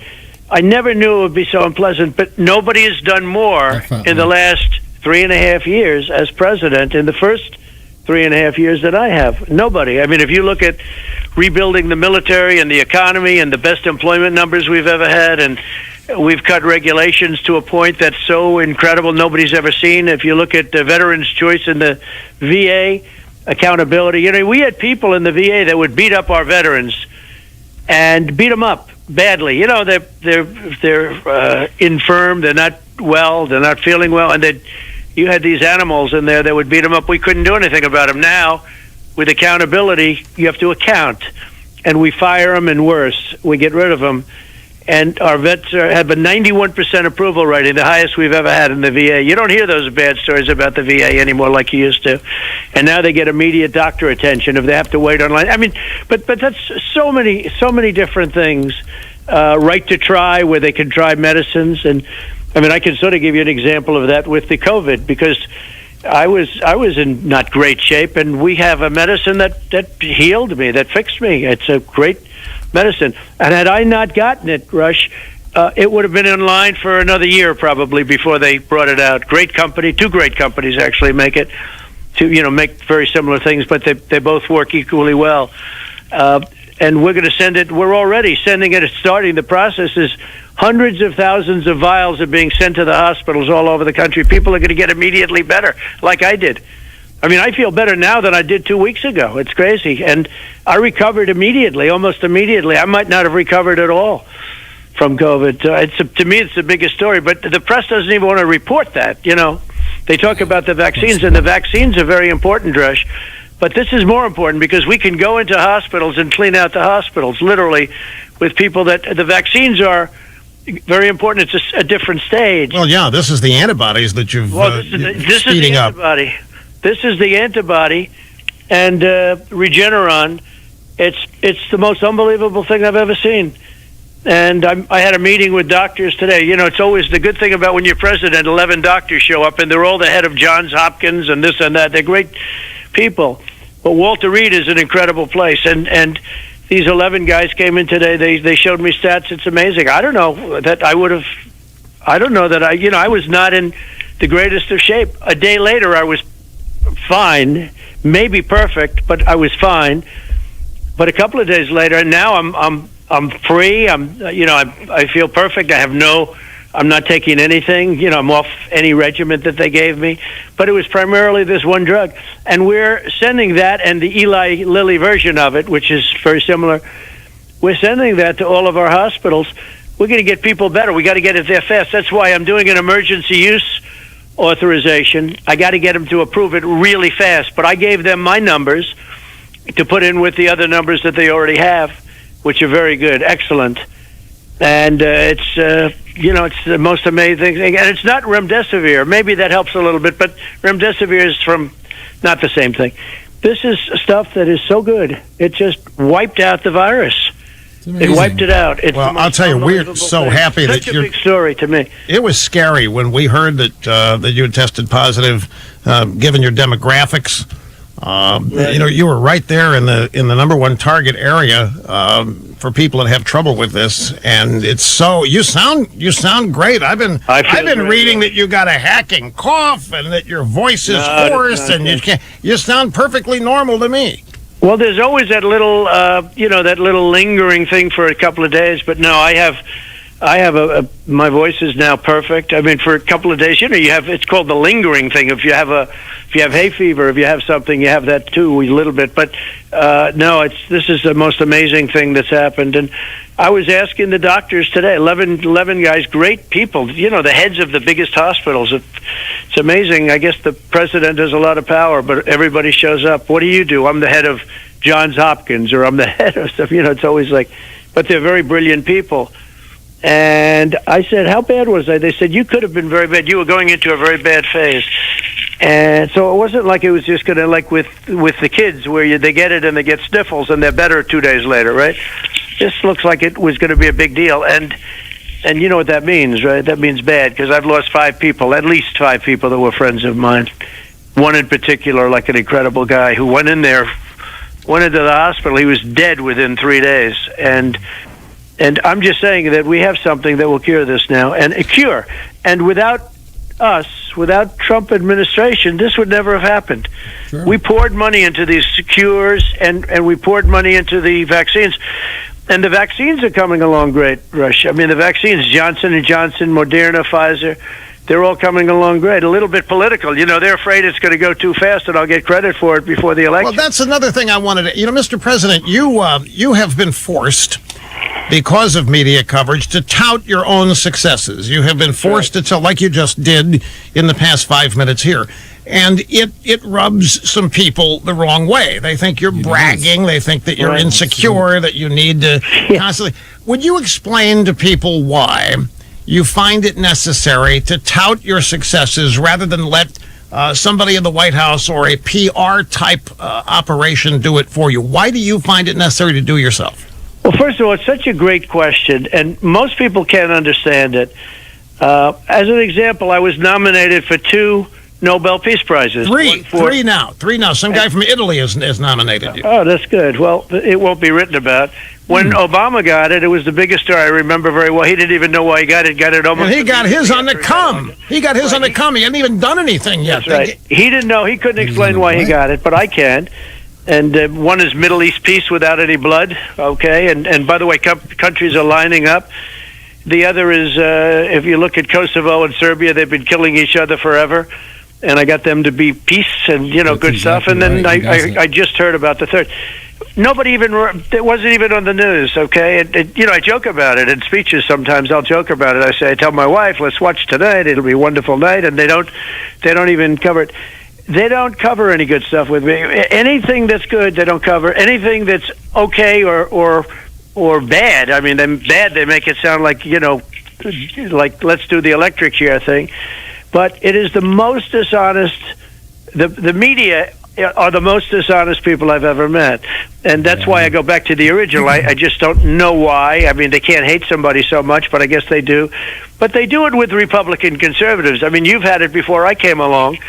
I never knew it would be so unpleasant, but nobody has done more in the last 3.5 years as president in the first 3.5 years that I have. Nobody. I mean, if you look at rebuilding the military and the economy and the best employment numbers we've ever had, and we've cut regulations to a point that's so incredible nobody's ever seen. If you look at the Veterans' Choice in the VA, accountability. We had people in the VA that would beat up our veterans and beat them up badly. They're infirm, they're not well, they're not feeling well, and you had these animals in there that would beat them up. We couldn't do anything about them. Now, with accountability, you have to account, and we fire them, and worse, we get rid of them. And our vets have a 91% approval rating, the highest we've ever had in the VA. You don't hear those bad stories about the VA anymore like you used to. And now they get immediate doctor attention if they have to wait online. I mean, but that's so many different things. Right to try, where they can try medicines. And I mean, I can sort of give you an example of that with the COVID, because I was in not great shape, and we have a medicine that healed me, that fixed me. It's a great medicine. And had I not gotten it, Rush, it would have been in line for another year probably before they brought it out. Great company, two great companies actually make it. Make very similar things, but they both work equally well. And we're going to send it. We're already sending it. Starting the process is hundreds of thousands of vials are being sent to the hospitals all over the country. People are going to get immediately better, like I did. I mean, I feel better now than I did 2 weeks ago. It's crazy, and I recovered immediately, almost immediately. I might not have recovered at all from COVID. To me, it's the biggest story. But the press doesn't even want to report that. They talk about the vaccines, and the vaccines are very important, Drush. But this is more important because we can go into hospitals and clean out the hospitals, literally, with people that the vaccines are very important. It's a different stage. Well, yeah, this is the antibodies that you've this speeding is the up. antibody. This is the antibody, and Regeneron. It's the most unbelievable thing I've ever seen. And I had a meeting with doctors today. It's always the good thing about when you're president, 11 doctors show up, and they're all the head of Johns Hopkins and this and that. They're great people. But Walter Reed is an incredible place. And these 11 guys came in today. They showed me stats. It's amazing. I don't know that I was not in the greatest of shape. A day later, I was fine, maybe perfect, but I was fine. But a couple of days later, and now I'm free. I feel perfect. I'm not taking anything. I'm off any regimen that they gave me. But it was primarily this one drug. And we're sending that and the Eli Lilly version of it, which is very similar. We're sending that to all of our hospitals. We're going to get people better. We got to get it there fast. That's why I'm doing an emergency use authorization. I got to get them to approve it really fast. But I gave them my numbers to put in with the other numbers that they already have, which are very good, excellent. And it's the most amazing thing. And it's not remdesivir. Maybe that helps a little bit, but remdesivir is from not the same thing. This is stuff that is so good. It just wiped out the virus. It wiped it out. Well, I'll tell you, we're so happy that you're... Such a big story to me. It was scary when we heard that you had tested positive, given your demographics. You were right there in the number one target area for people that have trouble with this, and it's so you sound great. I've been reading that you got a hacking cough and that your voice is hoarse and you sound perfectly normal to me. Well, there's always that little that little lingering thing for a couple of days, but no, I have my voice is now perfect. I mean, for a couple of days, it's called the lingering thing. If you have hay fever, if you have something, you have that too, a little bit. But no, this is the most amazing thing that's happened. And I was asking the doctors today, 11 guys, great people, the heads of the biggest hospitals. It's amazing. I guess the president has a lot of power, but everybody shows up. What do you do? I'm the head of Johns Hopkins, or I'm the head of stuff. It's always like, but they're very brilliant people. And I said, how bad was I? They said, you could have been very bad. You were going into a very bad phase. And so it wasn't like it was just going to, like with the kids, where they get it and they get sniffles and they're better 2 days later, right? This looks like it was going to be a big deal. And you know what that means, right? That means bad, because I've lost 5 people, at least 5 people that were friends of mine. One in particular, like an incredible guy who went into the hospital. He was dead within 3 days. And I'm just saying that we have something that will cure this now, and a cure. And without us, without Trump administration, this would never have happened. Sure. We poured money into these cures, and we poured money into the vaccines. And the vaccines are coming along great, Rush. I mean, the vaccines, Johnson & Johnson, Moderna, Pfizer, they're all coming along great. A little bit political. They're afraid it's going to go too fast, and I'll get credit for it before the election. Well, that's another thing I wanted to... Mr. President, you have been forced, because of media coverage, to tout your own successes. You have been forced to tell, like you just did in the past 5 minutes here. And it rubs some people the wrong way. They think you're bragging. They think that you're insecure, that you need to constantly... Would you explain to people why you find it necessary to tout your successes rather than let somebody in the White House or a PR-type operation do it for you? Why do you find it necessary to do yourself? Well, first of all, it's such a great question, and most people can't understand it. As an example, I was nominated for 2 Nobel Peace Prizes. Three now. Some guy from Italy has nominated you. Oh, that's good. Well, it won't be written about. When Obama got it, it was the biggest story. I remember very well. He didn't even know why he got it. Got it almost. And he got his on the come. He got his on the come. He hadn't even done anything yet. That's right. He didn't know. He couldn't explain why he got it, but I can. And one is Middle East peace without any blood. Okay. And by the way, countries are lining up. The other is, if you look at Kosovo and Serbia, they've been killing each other forever. And I got them to be peace and, That's good stuff. And then I just heard about the third. Nobody even, it wasn't even on the news, okay? I joke about it in speeches sometimes. I'll joke about it. I tell my wife, let's watch tonight. It'll be a wonderful night. And they don't even cover it. They don't cover any good stuff with me. Anything that's good, they don't cover. Anything that's okay or bad. I mean, then bad, they make it sound like, like let's do the electric chair thing. But it is the most dishonest. The media are the most dishonest people I've ever met. And that's why I go back to the original. I just don't know why. I mean, they can't hate somebody so much, but I guess they do. But they do it with Republican conservatives. I mean, you've had it before I came along.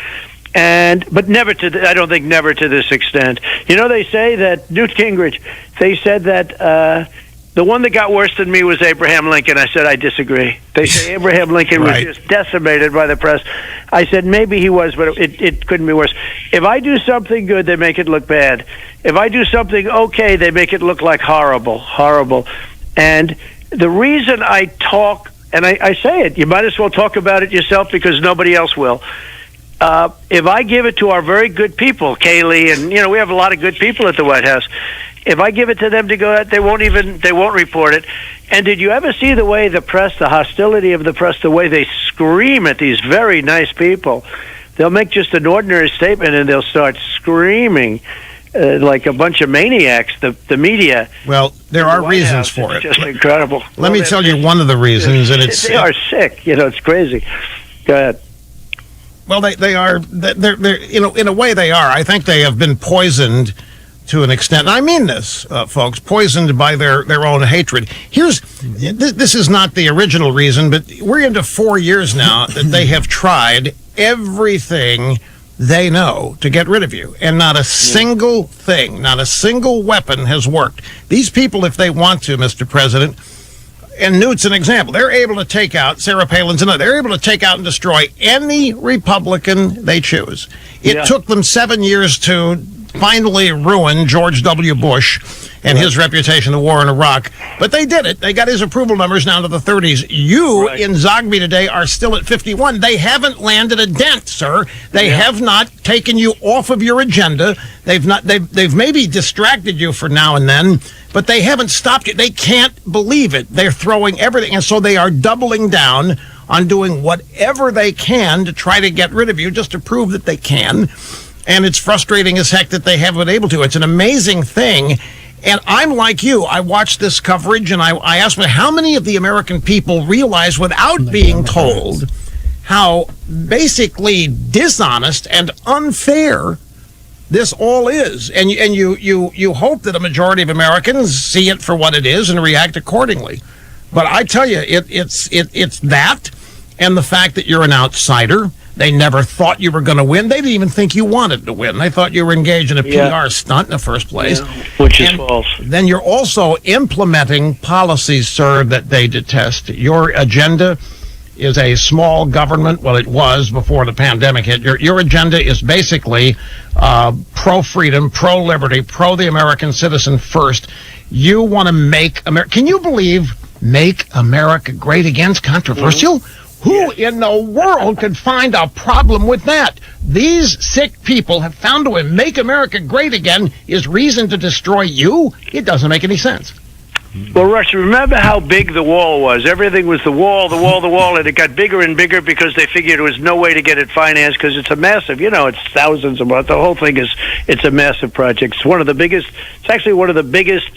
But never I don't think never to this extent. They say that Newt Gingrich, they said that the one that got worse than me was Abraham Lincoln. I said, I disagree. They say Abraham Lincoln was just decimated by the press. I said, maybe he was, but it couldn't be worse. If I do something good, they make it look bad. If I do something okay, they make it look like horrible. And the reason I talk, and I say it, you might as well talk about it yourself because nobody else will. If I give it to our very good people, Kaylee, and we have a lot of good people at the White House. If I give it to them to go out, they won't report it. And did you ever see the way the press, the hostility of the press, the way they scream at these very nice people? They'll make just an ordinary statement and they'll start screaming like a bunch of maniacs. The media. Well, there are reasons for it. Just incredible. Let me tell you one of the reasons, and it's they are sick. It's crazy. Go ahead. Well, they are. They're in a way they are. I think they have been poisoned to an extent. And I mean this, folks, poisoned by their own hatred. This is not the original reason, but we're into 4 years now that they have tried everything they know to get rid of you. And not a single thing, not a single weapon has worked. These people, if they want to, Mr. President, and Newt's an example, they're able to take out, Sarah Palin's another, they're able to take out and destroy any Republican they choose. It took them 7 years to finally ruin George W. Bush and his reputation in the war in Iraq. But they did it. They got his approval numbers down to the 30s. You in Zogby today are still at 51. They haven't landed a dent, sir. They have not taken you off of your agenda. They've maybe distracted you for now and then, but they haven't stopped you. They can't believe it. They're throwing everything. And so they are doubling down on doing whatever they can to try to get rid of you, just to prove that they can. And it's frustrating as heck that they haven't been able to. It's an amazing thing. And I'm like you. I watched this coverage and I asked me how many of the American people realize without being told how basically dishonest and unfair this all is. And you hope that a majority of Americans see it for what it is and react accordingly. But I tell you, it's that and the fact that you're an outsider. They never thought you were going to win. They didn't even think you wanted to win. They thought you were engaged in a PR stunt in the first place. Which is false. Then you're also implementing policies, sir, that they detest. Your agenda is a small government. Well, it was before the pandemic hit. Your agenda is basically pro-freedom, pro-liberty, pro-the American citizen first. You want to make America... Can you believe make America great again's controversial? Mm-hmm. Who in the world could find a problem with that? These sick people have found a way. Make America great again is reason to destroy you? It doesn't make any sense. Well, Rush, remember how big the wall was? Everything was the wall, and it got bigger and bigger because they figured there was no way to get it financed because it's a massive, it's thousands of months. The whole thing it's a massive project. It's actually one of the biggest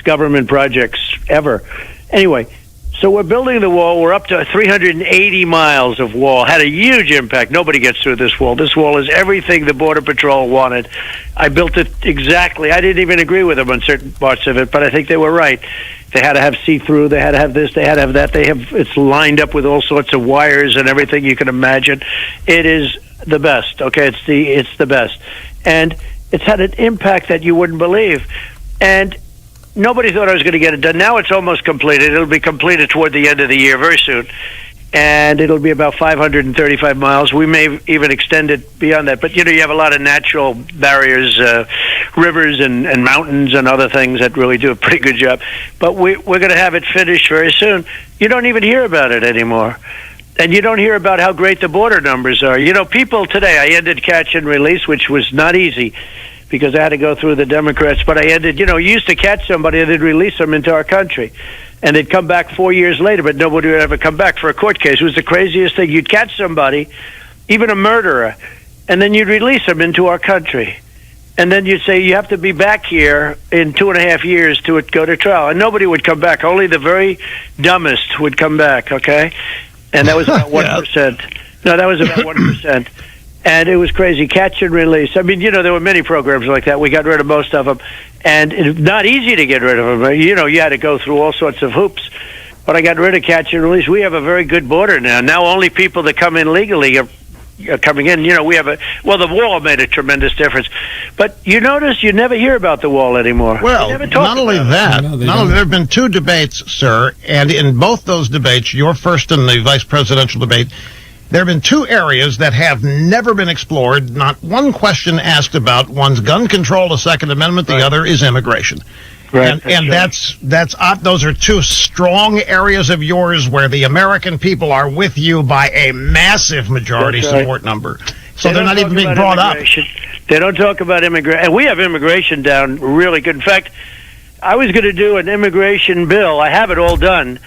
government projects ever. Anyway, so we're building the wall. We're up to 380 miles of wall. Had a huge impact. Nobody gets through this wall. This wall is everything the Border Patrol wanted. I built it exactly. I didn't even agree with them on certain parts of it, but I think they were right. They had to have see-through. They had to have this. They had to have that. It's lined up with all sorts of wires and everything you can imagine. It is the best. Okay, it's the best, and it's had an impact that you wouldn't believe. And nobody thought I was going to get it done. Now it's almost completed. It'll be completed toward the end of the year, very soon. And it'll be about 535 miles. We may even extend it beyond that. But, you have a lot of natural barriers, rivers and mountains and other things that really do a pretty good job. But we're going to have it finished very soon. You don't even hear about it anymore. And you don't hear about how great the border numbers are. People today, I ended catch and release, which was not easy because I had to go through the Democrats. But I ended, you used to catch somebody and they'd release them into our country. And they'd come back 4 years later, but nobody would ever come back for a court case. It was the craziest thing. You'd catch somebody, even a murderer, and then you'd release them into our country. And then you'd say, you have to be back here in 2.5 years to go to trial. And nobody would come back. Only the very dumbest would come back, okay? And that was about 1%. No, that was about 1%. And it was crazy. Catch and release. I mean, there were many programs like that. We got rid of most of them. And it's not easy to get rid of them. You had to go through all sorts of hoops. But I got rid of catch and release. We have a very good border now. Now only people that come in legally are coming in. We have the wall made a tremendous difference. But you notice you never hear about the wall anymore. Well, not only that, there have been 2 debates, sir, and in both those debates, your first and the vice presidential debate, there have been 2 areas that have never been explored. Not one question asked about. One's gun control, the Second Amendment. The other is immigration. Right. And that's those are 2 strong areas of yours where the American people are with you by a massive majority support number. So they're not even being brought up. They don't talk about immigration. And we have immigration down really good. In fact, I was going to do an immigration bill. I have it all done.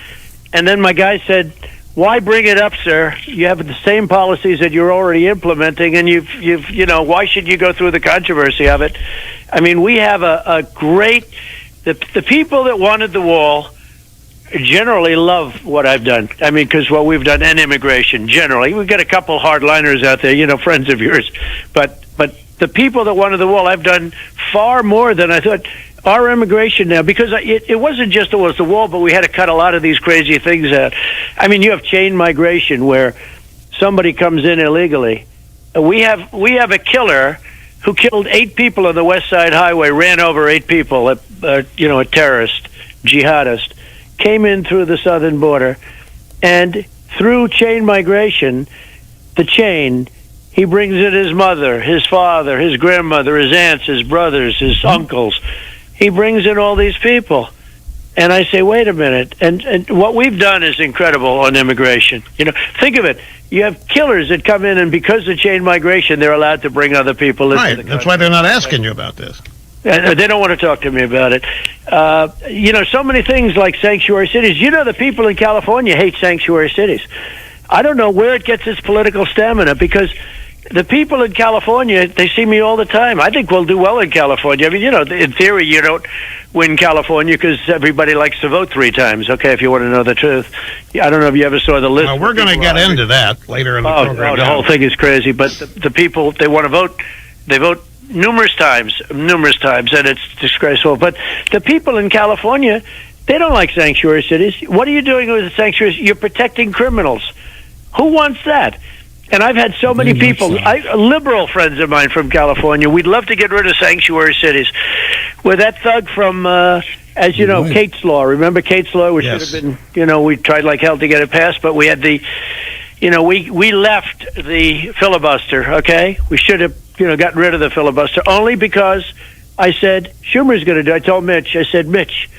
And then my guy said, why bring it up, sir? You have the same policies that you're already implementing, and why should you go through the controversy of it? I mean, we have a great, the people that wanted the wall generally love what I've done. I mean, because what we've done, and immigration, generally. We've got a couple hardliners out there, friends of yours. But the people that wanted the wall, I've done far more than I thought. Our immigration now, because it wasn't just the wall, but we had to cut a lot of these crazy things out. I mean, you have chain migration where somebody comes in illegally. We have a killer who killed 8 people on the West Side Highway, ran over 8 people, a terrorist, jihadist, came in through the southern border, and through chain migration, the chain, he brings in his mother, his father, his grandmother, his aunts, his brothers, his uncles. He brings in all these people. And I say, wait a minute. And what we've done is incredible on immigration. Think of it. You have killers that come in, and because of chain migration, they're allowed to bring other people into the country. That's why they're not asking you about this. They don't want to talk to me about it. So many things like sanctuary cities. The people in California hate sanctuary cities. I don't know where it gets its political stamina, because the people in California, they see me all the time. I think we'll do well in California. I mean, in theory, you don't win California because everybody likes to vote 3 times, okay, if you want to know the truth. I don't know if you ever saw the list. Well, we're going to get into that later in the program. The whole thing is crazy. But the people, they want to vote. They vote numerous times, and it's disgraceful. But the people in California, they don't like sanctuary cities. What are you doing with the sanctuaries? You're protecting criminals. Who wants that? And I've had so many people, liberal friends of mine from California, we'd love to get rid of sanctuary cities. With that thug from, as you know, Kate's Law. Remember Kate's Law? Which should have been, we tried like hell to get it passed, but we had we left the filibuster, okay? We should have, gotten rid of the filibuster, only because I said, Schumer's going to do it. I told Mitch, Mitch,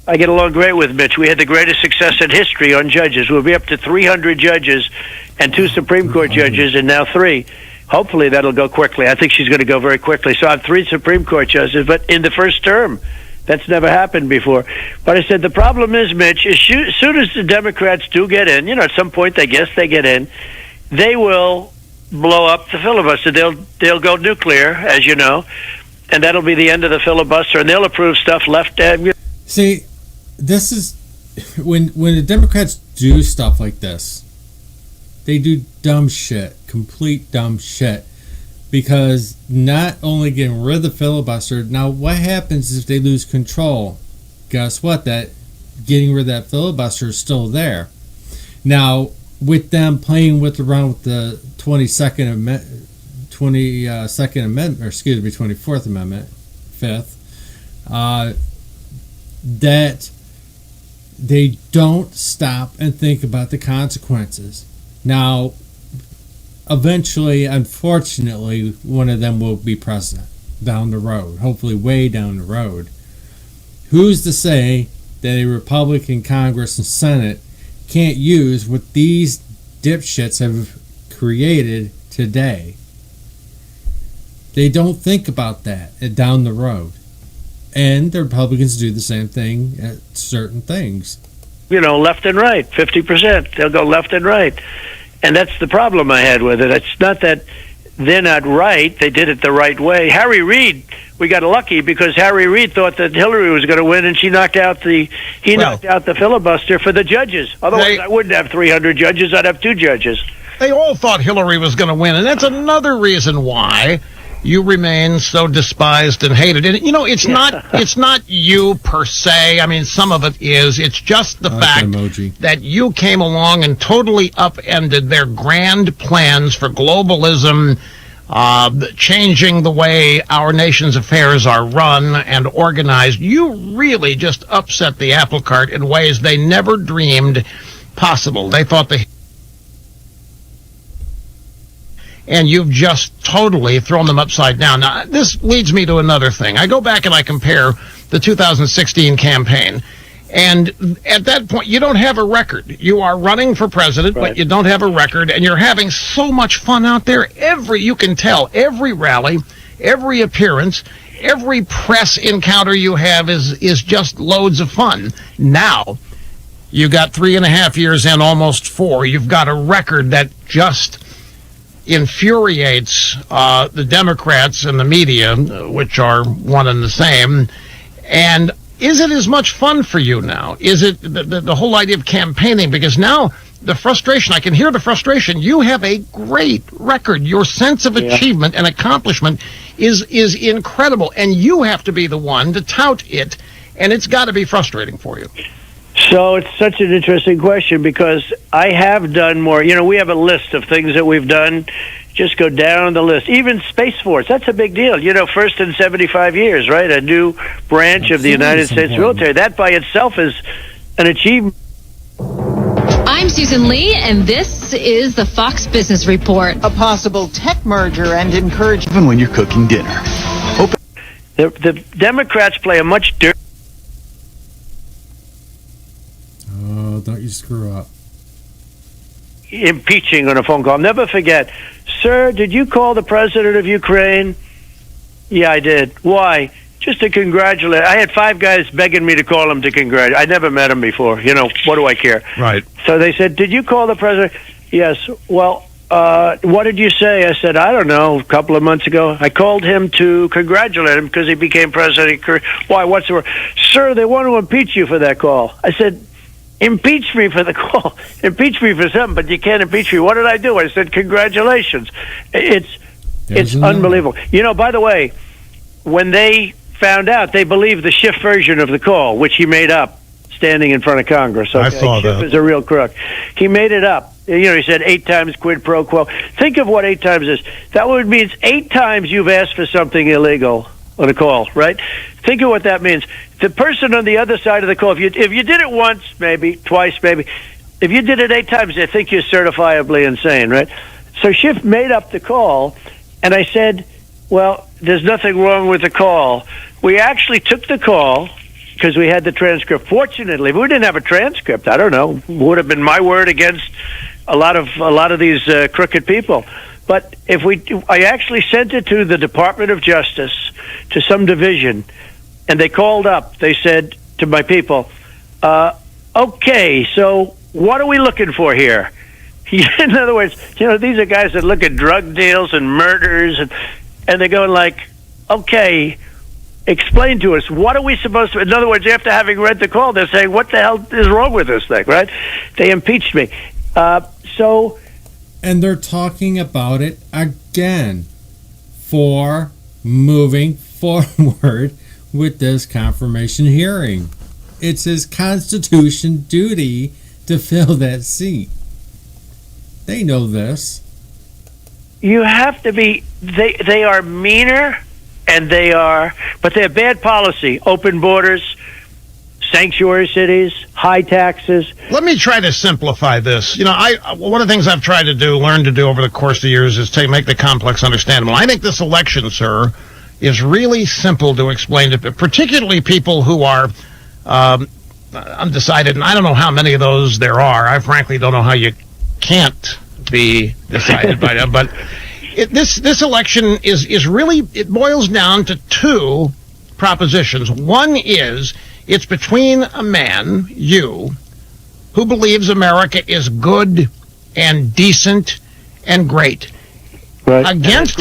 I get along great with Mitch. We had the greatest success in history on judges. We'll be up to 300 judges and 2 Supreme Court judges, and now 3. Hopefully that'll go quickly. I think she's going to go very quickly. So I have 3 Supreme Court judges, but in the first term. That's never happened before. But I said, the problem is, Mitch, as soon as the Democrats do get in, at some point they get in, they will blow up the filibuster. They'll go nuclear, as you know, and that'll be the end of the filibuster, and they'll approve stuff left. See, this is when the Democrats do stuff like this, they do dumb shit, complete dumb shit, because not only getting rid of the filibuster, now what happens if they lose control? Guess what? That getting rid of that filibuster is still there. Now, with them playing around with the 22nd Amendment, or excuse me, 24th Amendment, 5th, that they don't stop and think about the consequences. Now, eventually, unfortunately, one of them will be president down the road, hopefully way down the road. Who's to say that a Republican Congress and Senate can't use what these dipshits have created today? They don't think about that down the road. And the Republicans do the same thing at certain things. Left and right, 50%. They'll go left and right. And that's the problem I had with it. It's not that they're not right. They did it the right way. Harry Reid, we got lucky because Harry Reid thought that Hillary was going to win, and she knocked out the filibuster for the judges. Otherwise, I wouldn't have 300 judges. I'd have 2 judges. They all thought Hillary was going to win, and that's another reason why you remain so despised and hated. And it's not you per se. I mean, some of it is. It's just the fact that you came along and totally upended their grand plans for globalism, changing the way our nation's affairs are run and organized. You really just upset the apple cart in ways they never dreamed possible. They thought and you've just totally thrown them upside down. Now, this leads me to another thing. I go back and I compare the 2016 campaign, and at that point, you don't have a record. You are running for president, but you don't have a record, and you're having so much fun out there. You can tell, every rally, every appearance, every press encounter you have is just loads of fun. Now, you got 3.5 years in, almost 4. You've got a record that just infuriates the Democrats and the media, which are one and the same. And is it as much fun for you now? Is it the whole idea of campaigning? Because now the frustration, I can hear the frustration. You have a great record. Your sense of achievement and accomplishment is incredible, and you have to be the one to tout it, and it's got to be frustrating for you. So it's such an interesting question because I have done more. We have a list of things that we've done. Just go down the list. Even Space Force, that's a big deal. First in 75 years, right? A new branch of the United States military. That by itself is an achievement. I'm Susan Lee, and this is the Fox Business Report. A possible tech merger and encourage... Even when you're cooking dinner. The Democrats play a much dirtier... Oh, don't you screw up. Impeaching on a phone call. I'll never forget. Sir, did you call the president of Ukraine? Yeah, I did. Why? Just to congratulate. I had 5 guys begging me to call him to congratulate. I never met him before. What do I care? Right. So they said, did you call the president? Yes. Well, what did you say? I said, I don't know, a couple of months ago. I called him to congratulate him because he became president. Why? What's the word? Sir, they want to impeach you for that call. I said, impeach me for the call. Impeach me for something, but you can't impeach me. What did I do? I said, congratulations. It's unbelievable. By the way, when they found out, they believed the Schiff version of the call, which he made up standing in front of Congress. Okay? I saw that. Schiff is a real crook. He made it up. He said 8 times quid pro quo. Think of what 8 times is. That would mean 8 times you've asked for something illegal on a call, right? Think of what that means. The person on the other side of the call, if you did it once, maybe, twice, maybe, if you did it 8 times, they think you're certifiably insane, right? So Schiff made up the call, and I said, well, there's nothing wrong with the call. We actually took the call because we had the transcript. Fortunately, if we didn't have a transcript, I don't know, would have been my word against a lot of these crooked people. But I actually sent it to the Department of Justice, to some division, and they called up. They said to my people, okay, so what are we looking for here? In other words, these are guys that look at drug deals and murders, and they're going like, okay, explain to us, what are we supposed to... In other words, after having read the call, they're saying, what the hell is wrong with this thing, right? They impeached me. And they're talking about it again for moving forward with this confirmation hearing. It's his Constitution duty to fill that seat. They know this. You have to be... They are meaner, but they're bad policy. Open borders, sanctuary cities, high taxes. Let me try to simplify this. One of the things I've tried to learn to do over the course of the years is to make the complex understandable. I think this election, sir, is really simple to explain to particularly people who are undecided, and I don't know how many of those there are. I frankly don't know how you can't be decided by them, but this election is really, it boils down to two propositions. One is, it's between a man, you, who believes America is good and decent and great, right, against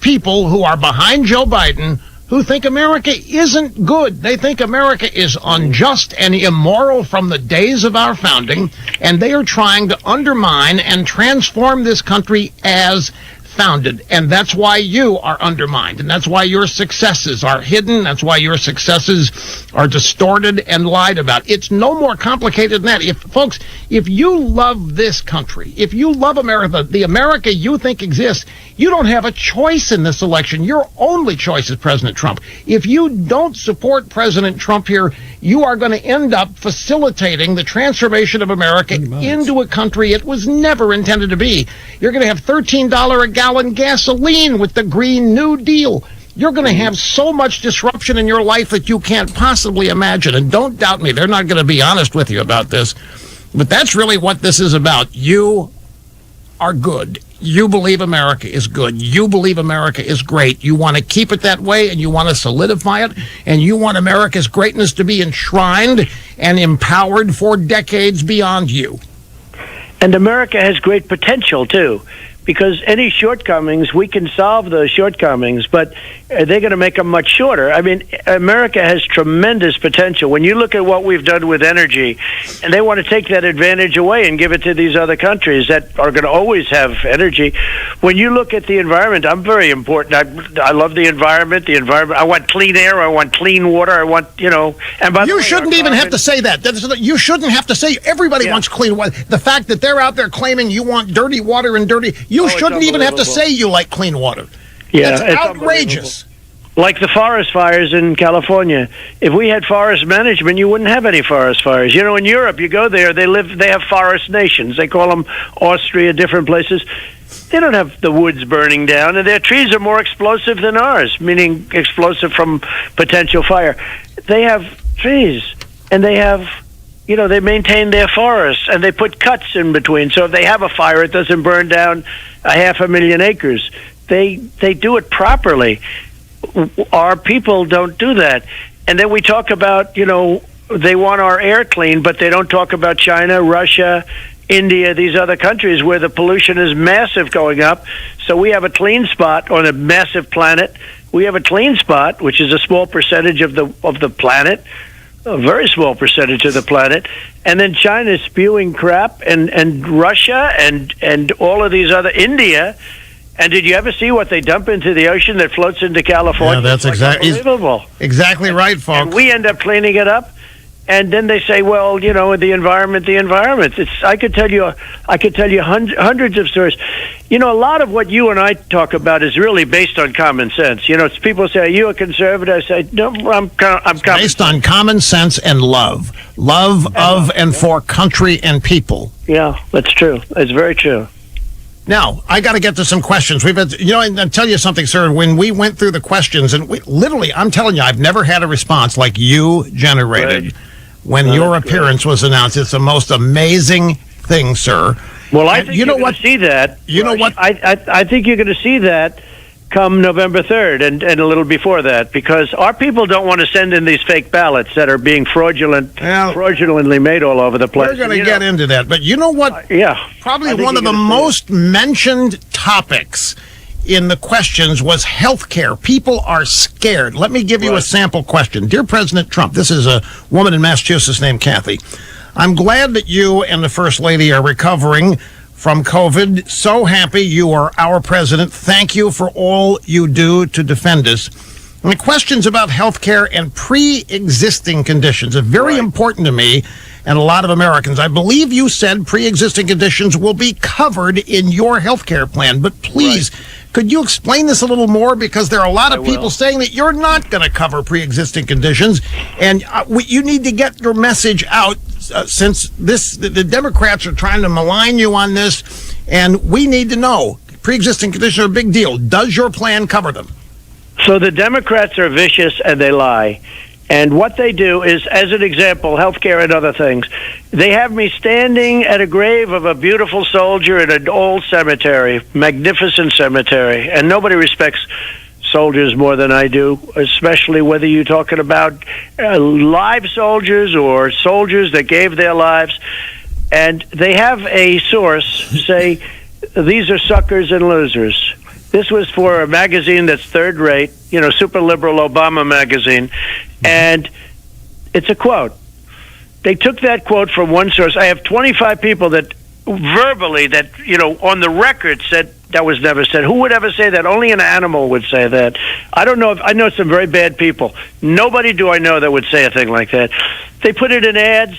people who are behind Joe Biden, who think America isn't good. They think America is unjust and immoral from the days of our founding, and they are trying to undermine and transform this country as founded. And that's why you are undermined, and that's why your successes are hidden. That's why your successes are distorted and lied about. It's no more complicated than that. Folks, if you love this country, if you love America, the America you think exists, you don't have a choice in this election. Your only choice is President Trump. If you don't support President Trump here, you are going to end up facilitating the transformation of America into a country it was never intended to be. You're going to have $13 a gallon gasoline with the Green New Deal. You're going to have so much disruption in your life that you can't possibly imagine. And don't doubt me, they're not going to be honest with you about this. But that's really what this is about. You are good. You believe America is good. You believe America is great. You want to keep it that way, and you want to solidify it, and you want America's greatness to be enshrined and empowered for decades beyond you. And America has great potential, too, because any shortcomings, we can solve those shortcomings, but they're going to make them much shorter. I mean, America has tremendous potential. When you look at what we've done with energy, and they want to take that advantage away and give it to these other countries that are going to always have energy. When you look at the environment, I'm very important. I love the environment. I want clean air. I want clean water. I want, and by the way, you shouldn't even have to say that. You shouldn't have to say everybody wants clean water. The fact that they're out there claiming you want dirty water and you shouldn't even have to say you like clean water. Yeah, it's outrageous. Like the forest fires in California. If we had forest management, you wouldn't have any forest fires. In Europe, you go there, they have forest nations. They call them Austria, different places. They don't have the woods burning down, and their trees are more explosive than ours, meaning explosive from potential fire. They have trees, and they have, they maintain their forests, and they put cuts in between. So if they have a fire, it doesn't burn down 500,000 acres. They do it properly. Our people don't do that. And then we talk about, they want our air clean, but they don't talk about China, Russia, India, these other countries where the pollution is massive going up. So we have a clean spot on a massive planet. We have a clean spot, which is a small percentage of the planet, a very small percentage of the planet. And then China is spewing crap, and Russia and all of these other, India. And did you ever see what they dump into the ocean that floats into California? Yeah, that's unbelievable. Exactly right, folks. And we end up cleaning it up, and then they say, "Well, the environment." I could tell you hundreds of stories. A lot of what you and I talk about is really based on common sense. It's people say, "Are you a conservative?" I say, "No, I'm based on common sense and love of and for country and people." Yeah, that's true. It's very true. Now, I got to get to some questions. We've had, and I'll tell you something, sir. When we went through the questions, and literally, I'm telling you, I've never had a response like you generated when your appearance was announced. It's the most amazing thing, sir. Well, I think you're going to see that. You know what? I think you're going to see that come November 3rd and a little before that, because our people don't want to send in these fake ballots that are being fraudulently made all over the place. We're going to get into that, but you know what? Probably one of the most mentioned topics in the questions was health care. People are scared. Let me give you a sample question. Dear President Trump, this is a woman in Massachusetts named Kathy. I'm glad that you and the First Lady are recovering from COVID. So happy you are our president. Thank you for all you do to defend us. And the questions about health care and pre-existing conditions are very important to me and a lot of Americans. I believe you said pre-existing conditions will be covered in your health care plan, but please, could you explain this a little more? Because there are a lot of people saying that you're not going to cover pre-existing conditions, and you need to get your message out since the Democrats are trying to malign you on this, and we need to know. Pre-existing conditions are a big deal. Does your plan cover them? So the Democrats are vicious and they lie. And what they do is, as an example, healthcare and other things, they have me standing at a grave of a beautiful soldier in an old cemetery, magnificent cemetery, and nobody respects soldiers more than I do, especially whether you're talking about live soldiers or soldiers that gave their lives. And they have a source say, these are suckers and losers. This was for a magazine that's third rate, super liberal Obama magazine. And it's a quote. They took that quote from one source. I have 25 people that verbally, on the record said that was never said. Who would ever say that? Only an animal would say that. I don't know. I know some very bad people. Nobody do I know that would say a thing like that. They put it in ads.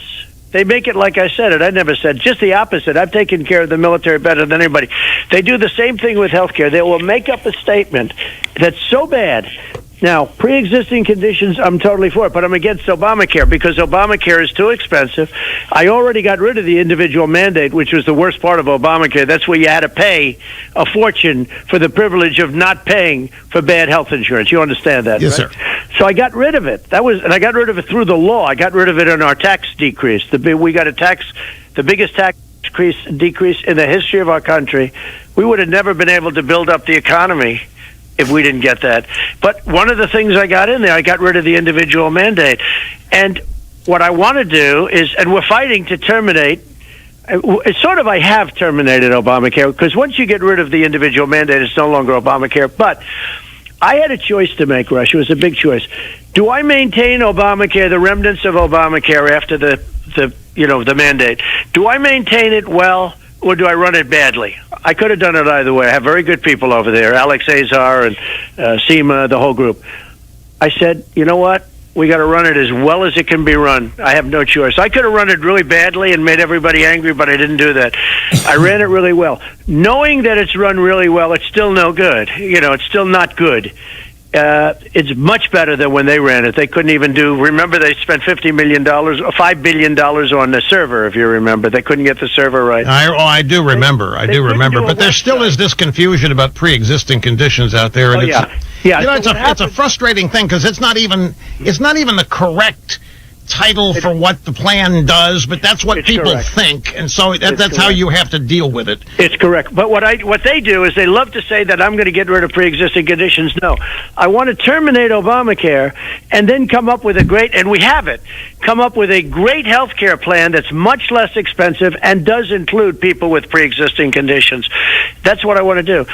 They make it like I said it. I never said. Just the opposite. I've taken care of the military better than anybody. They do the same thing with healthcare. They will make up a statement that's so bad. Now, pre-existing conditions, I'm totally for it, but I'm against Obamacare because Obamacare is too expensive. I already got rid of the individual mandate, which was the worst part of Obamacare. That's where you had to pay a fortune for the privilege of not paying for bad health insurance. You understand that, yes, right? sir. So I got rid of it. And I got rid of it through the law. I got rid of it in our tax decrease. We got the biggest tax decrease in the history of our country. We would have never been able to build up the economy if we didn't get that. But one of the things I got in there, I got rid of the individual mandate. And what I want to do is, and we're fighting to terminate, it's sort of I have terminated Obamacare, because once you get rid of the individual mandate, it's no longer Obamacare. But I had a choice to make, Rush. It was a big choice. Do I maintain Obamacare, the remnants of Obamacare after the mandate? Do I maintain it well, or do I run it badly? I could have done it either way. I have very good people over there, Alex Azar and Seema, the whole group. I said, you know what? We got to run it as well as it can be run. I have no choice. I could have run it really badly and made everybody angry, but I didn't do that. I ran it really well. Knowing that it's run really well, it's still no good. It's still not good. It's much better than when they ran it. They couldn't even remember they spent $50 million or $5 billion on the server, if you remember. They couldn't get the server right. I do remember. But there still is this confusion about pre-existing conditions out there. And it's a frustrating thing because it's not even the correct title for what the plan does, but that's what people think, and so that's how you have to deal with it. It's correct. But what they do is they love to say that I'm going to get rid of pre-existing conditions. No, I want to terminate Obamacare and then come up with come up with a great health care plan that's much less expensive and does include people with pre-existing conditions. That's what I want to do.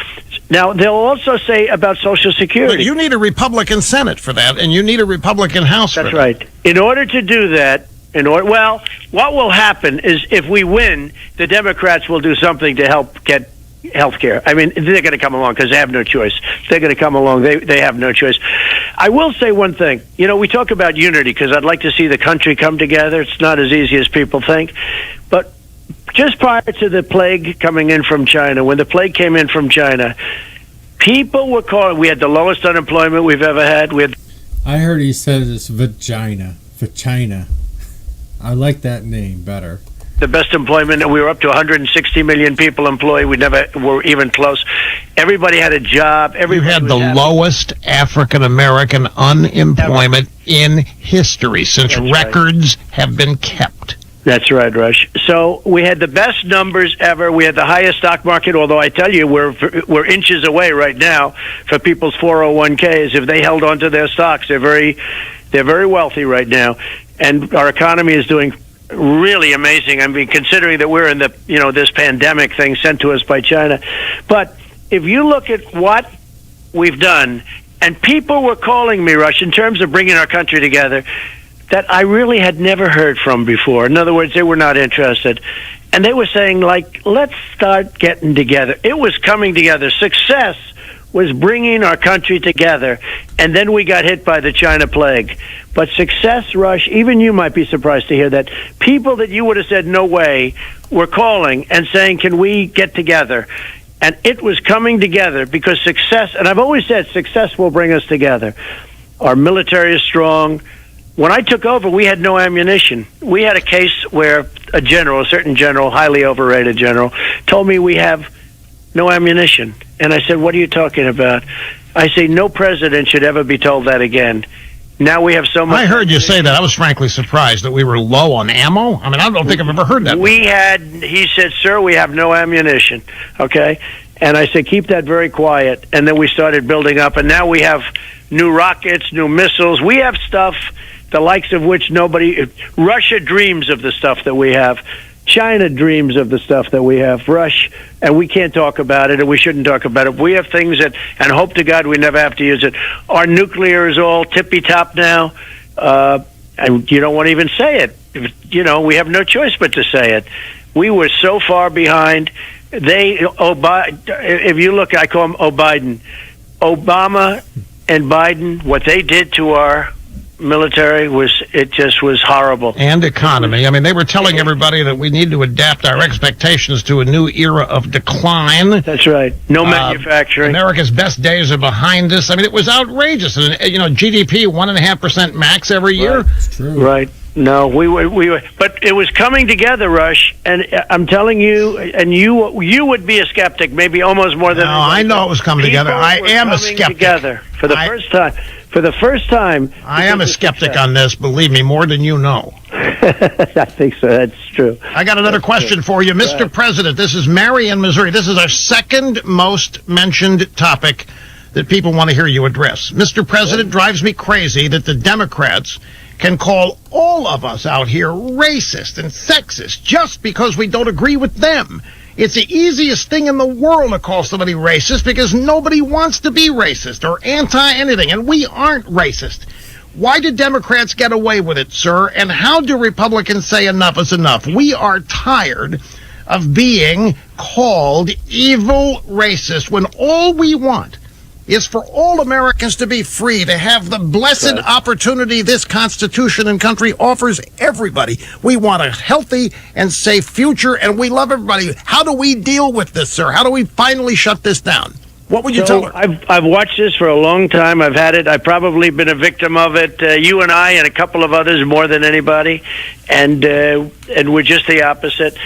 Now, they'll also say about Social Security. But you need a Republican Senate for that, and you need a Republican House for that. That's right. In order to do that, what will happen is if we win, the Democrats will do something to help get health care. I mean, they're going to come along because they have no choice. They're going to come along. They have no choice. I will say one thing. We talk about unity because I'd like to see the country come together. It's not as easy as people think. But just prior to the plague coming in from China, when the plague came in from China, people were calling. We had the lowest unemployment we've ever had. I heard he said it's vagina. I like that name better. The best employment. We were up to 160 million people employed. We never were even close. Everybody had a job. You had the lowest African American unemployment in history since records have been kept. That's right, Rush. So we had the best numbers ever. We had the highest stock market, although I tell you, we're inches away right now for people's 401ks. If they held on to their stocks, they're very wealthy right now. And our economy is doing really amazing. I mean, considering that we're in this pandemic thing sent to us by China. But if you look at what we've done, and people were calling me, Rush, in terms of bringing our country together, that I really had never heard from before. In other words, they were not interested. And they were saying, let's start getting together. It was coming together. Success was bringing our country together, and then we got hit by the China plague. But success, Rush, even you might be surprised to hear that people that you would have said no way were calling and saying, can we get together? And it was coming together because success, and I've always said success will bring us together. Our military is strong. When I took over, we had no ammunition. We had a case where a general, a certain general, highly overrated general, told me we have no ammunition. And I said, what are you talking about? I say, no president should ever be told that again. Now we have so much. I heard you say that. I was frankly surprised that we were low on ammo. I mean, I don't think I've ever heard that before. He said, sir, we have no ammunition. Okay? And I said, keep that very quiet. And then we started building up. And now we have new rockets, new missiles. We have stuff, the likes of which Russia dreams of the stuff that we have. China dreams of the stuff that we have, and we can't talk about it, and we shouldn't talk about it. We have things that, and hope to God we never have to use it. Our nuclear is all tippy-top now, and you don't want to even say it. We have no choice but to say it. We were so far behind. If you look, I call him O'Biden. Obama and Biden, what they did to our military was horrible. And economy. I mean, they were telling everybody that we need to adapt our expectations to a new era of decline. That's right. No manufacturing. America's best days are behind us. I mean, it was outrageous. And GDP 1.5% max every year. Right. It's true. Right. No, we were, but it was coming together, Rush. And I'm telling you, and you would be a skeptic, maybe almost more than. No, I know it was coming together. I am a skeptic. Together for the first time. For the first time. I am a skeptic on this, believe me, more than you know. I think so. That's true. I got another question for you. Mr. President, this is Mary in Missouri. This is our second most mentioned topic that people want to hear you address. Mr. President, drives me crazy that the Democrats can call all of us out here racist and sexist just because we don't agree with them. It's the easiest thing in the world to call somebody racist because nobody wants to be racist or anti-anything, and we aren't racist. Why do Democrats get away with it, sir? And how do Republicans say enough is enough? We are tired of being called evil racist when all we want is for all Americans to be free, to have the blessed opportunity this Constitution and country offers everybody. We want a healthy and safe future, and we love everybody. How do we deal with this, sir? How do we finally shut this down? What would you tell her? I've watched this for a long time. I've had it. I've probably been a victim of it. You and I and a couple of others more than anybody, and we're just the opposite.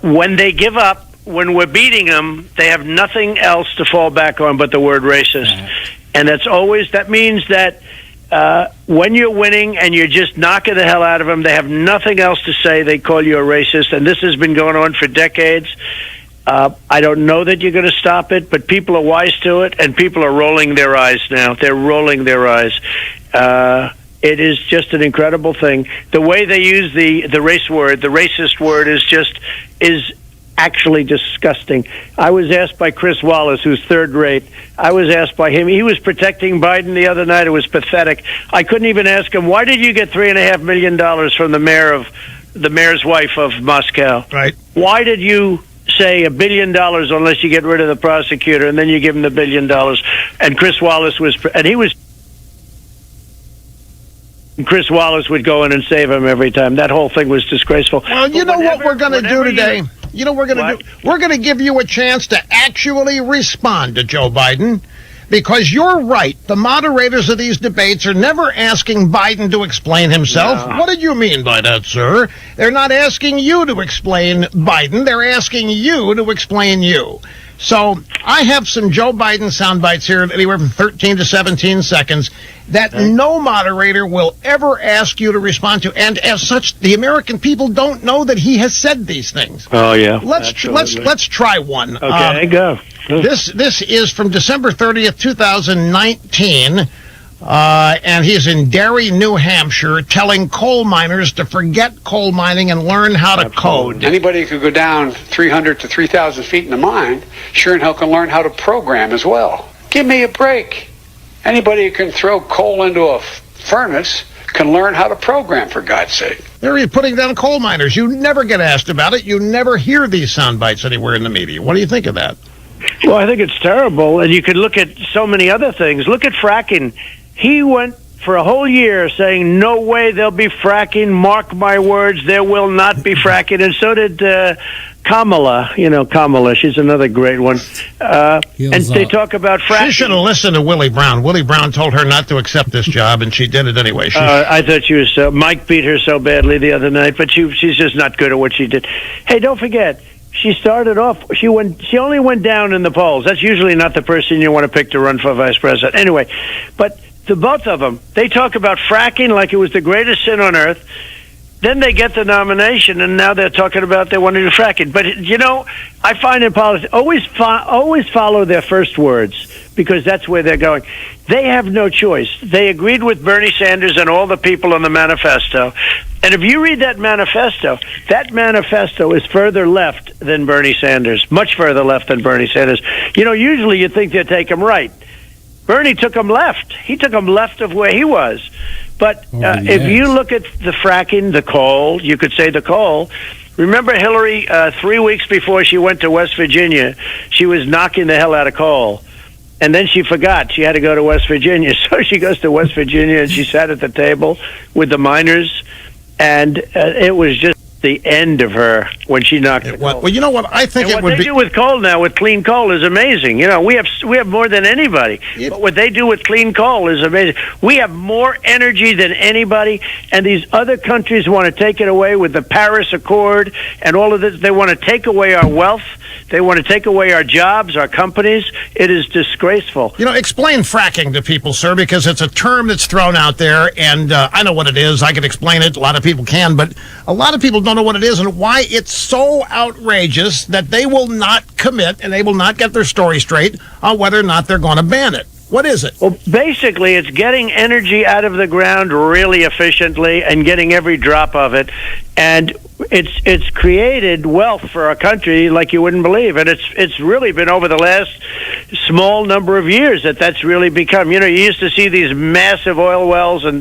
When they give up, when we're beating them, they have nothing else to fall back on but the word racist. And that means that when you're winning and you're just knocking the hell out of them, they have nothing else to say. They call you a racist. And this has been going on for decades. I don't know that you're going to stop it, but people are wise to it, and people are rolling their eyes now. They're rolling their eyes. It is just an incredible thing. The way they use the race word, the racist word, is actually disgusting. I was asked by Chris Wallace, who's third rate. I was asked by him. He was protecting Biden the other night. It was pathetic. I couldn't even ask him, why did you get $3.5 million from the mayor's wife of Moscow? Right. Why did you say $1 billion unless you get rid of the prosecutor, and then you give him the $1 billion? And Chris Wallace Chris Wallace would go in and save him every time. That whole thing was disgraceful. Well, you know what we're going to do today? You know what we're going to do? We're going to give you a chance to actually respond to Joe Biden, because you're right. The moderators of these debates are never asking Biden to explain himself. No. What did you mean by that, sir? They're not asking you to explain Biden. They're asking you to explain you. So I have some Joe Biden sound bites here, anywhere from 13 to 17 seconds, that no moderator will ever ask you to respond to. And as such, the American people don't know that he has said these things. Oh, yeah. Let's try one. Okay, go. This is from December 30th, 2019. And he's in Derry, New Hampshire, telling coal miners to forget coal mining and learn how to code. Anybody who could go down 300 to 3,000 feet in the mine, sure and hell can learn how to program as well. Give me a break. Anybody who can throw coal into a furnace can learn how to program, for God's sake. There he's putting down coal miners. You never get asked about it. You never hear these sound bites anywhere in the media. What do you think of that? Well, I think it's terrible, and you could look at so many other things. Look at fracking. He went for a whole year saying, no way there'll be fracking, mark my words, there will not be fracking, and so did Kamala. You know, Kamala, she's another great one. And they talk about fracking. She should have listened to Willie Brown. Willie Brown told her not to accept this job, and she did it anyway. I thought she was Mike beat her so badly the other night, but she's just not good at what she did. Hey, don't forget, she started off, she only went down in the polls. That's usually not the person you want to pick to run for vice president. Anyway, but the both of them, they talk about fracking like it was the greatest sin on earth. Then they get the nomination, and now they're talking about they want to do fracking. But, you know, I find in politics, always follow their first words, because that's where they're going. They have no choice. They agreed with Bernie Sanders and all the people on the manifesto. And if you read that manifesto is further left than Bernie Sanders, much further left than Bernie Sanders. You know, usually you think they'd take him right. Bernie took him left. He took him left of where he was. But if you look at the fracking, the coal, you could say the coal. Remember Hillary, 3 weeks before she went to West Virginia, she was knocking the hell out of coal. And then she forgot she had to go to West Virginia. So she goes to West Virginia and she sat at the table with the miners. And it was just the end of her when she knocked the coal. Well, you know what? I think and it would what they be do with coal now, with clean coal, is amazing. You know, we have more than anybody. But what they do with clean coal is amazing. We have more energy than anybody, and these other countries want to take it away with the Paris Accord and all of this. They want to take away our wealth. They want to take away our jobs, our companies. It is disgraceful. You know, explain fracking to people, sir, because it's a term that's thrown out there, and I know what it is. I can explain it. A lot of people can, but a lot of people don't know what it is and why it's so outrageous that they will not commit and they will not get their story straight on whether or not they're going to ban it. What is it? Well, basically, it's getting energy out of the ground really efficiently and getting every drop of it. And it's created wealth for our country like you wouldn't believe. And it's really been over the last small number of years that's really become. You know, you used to see these massive oil wells and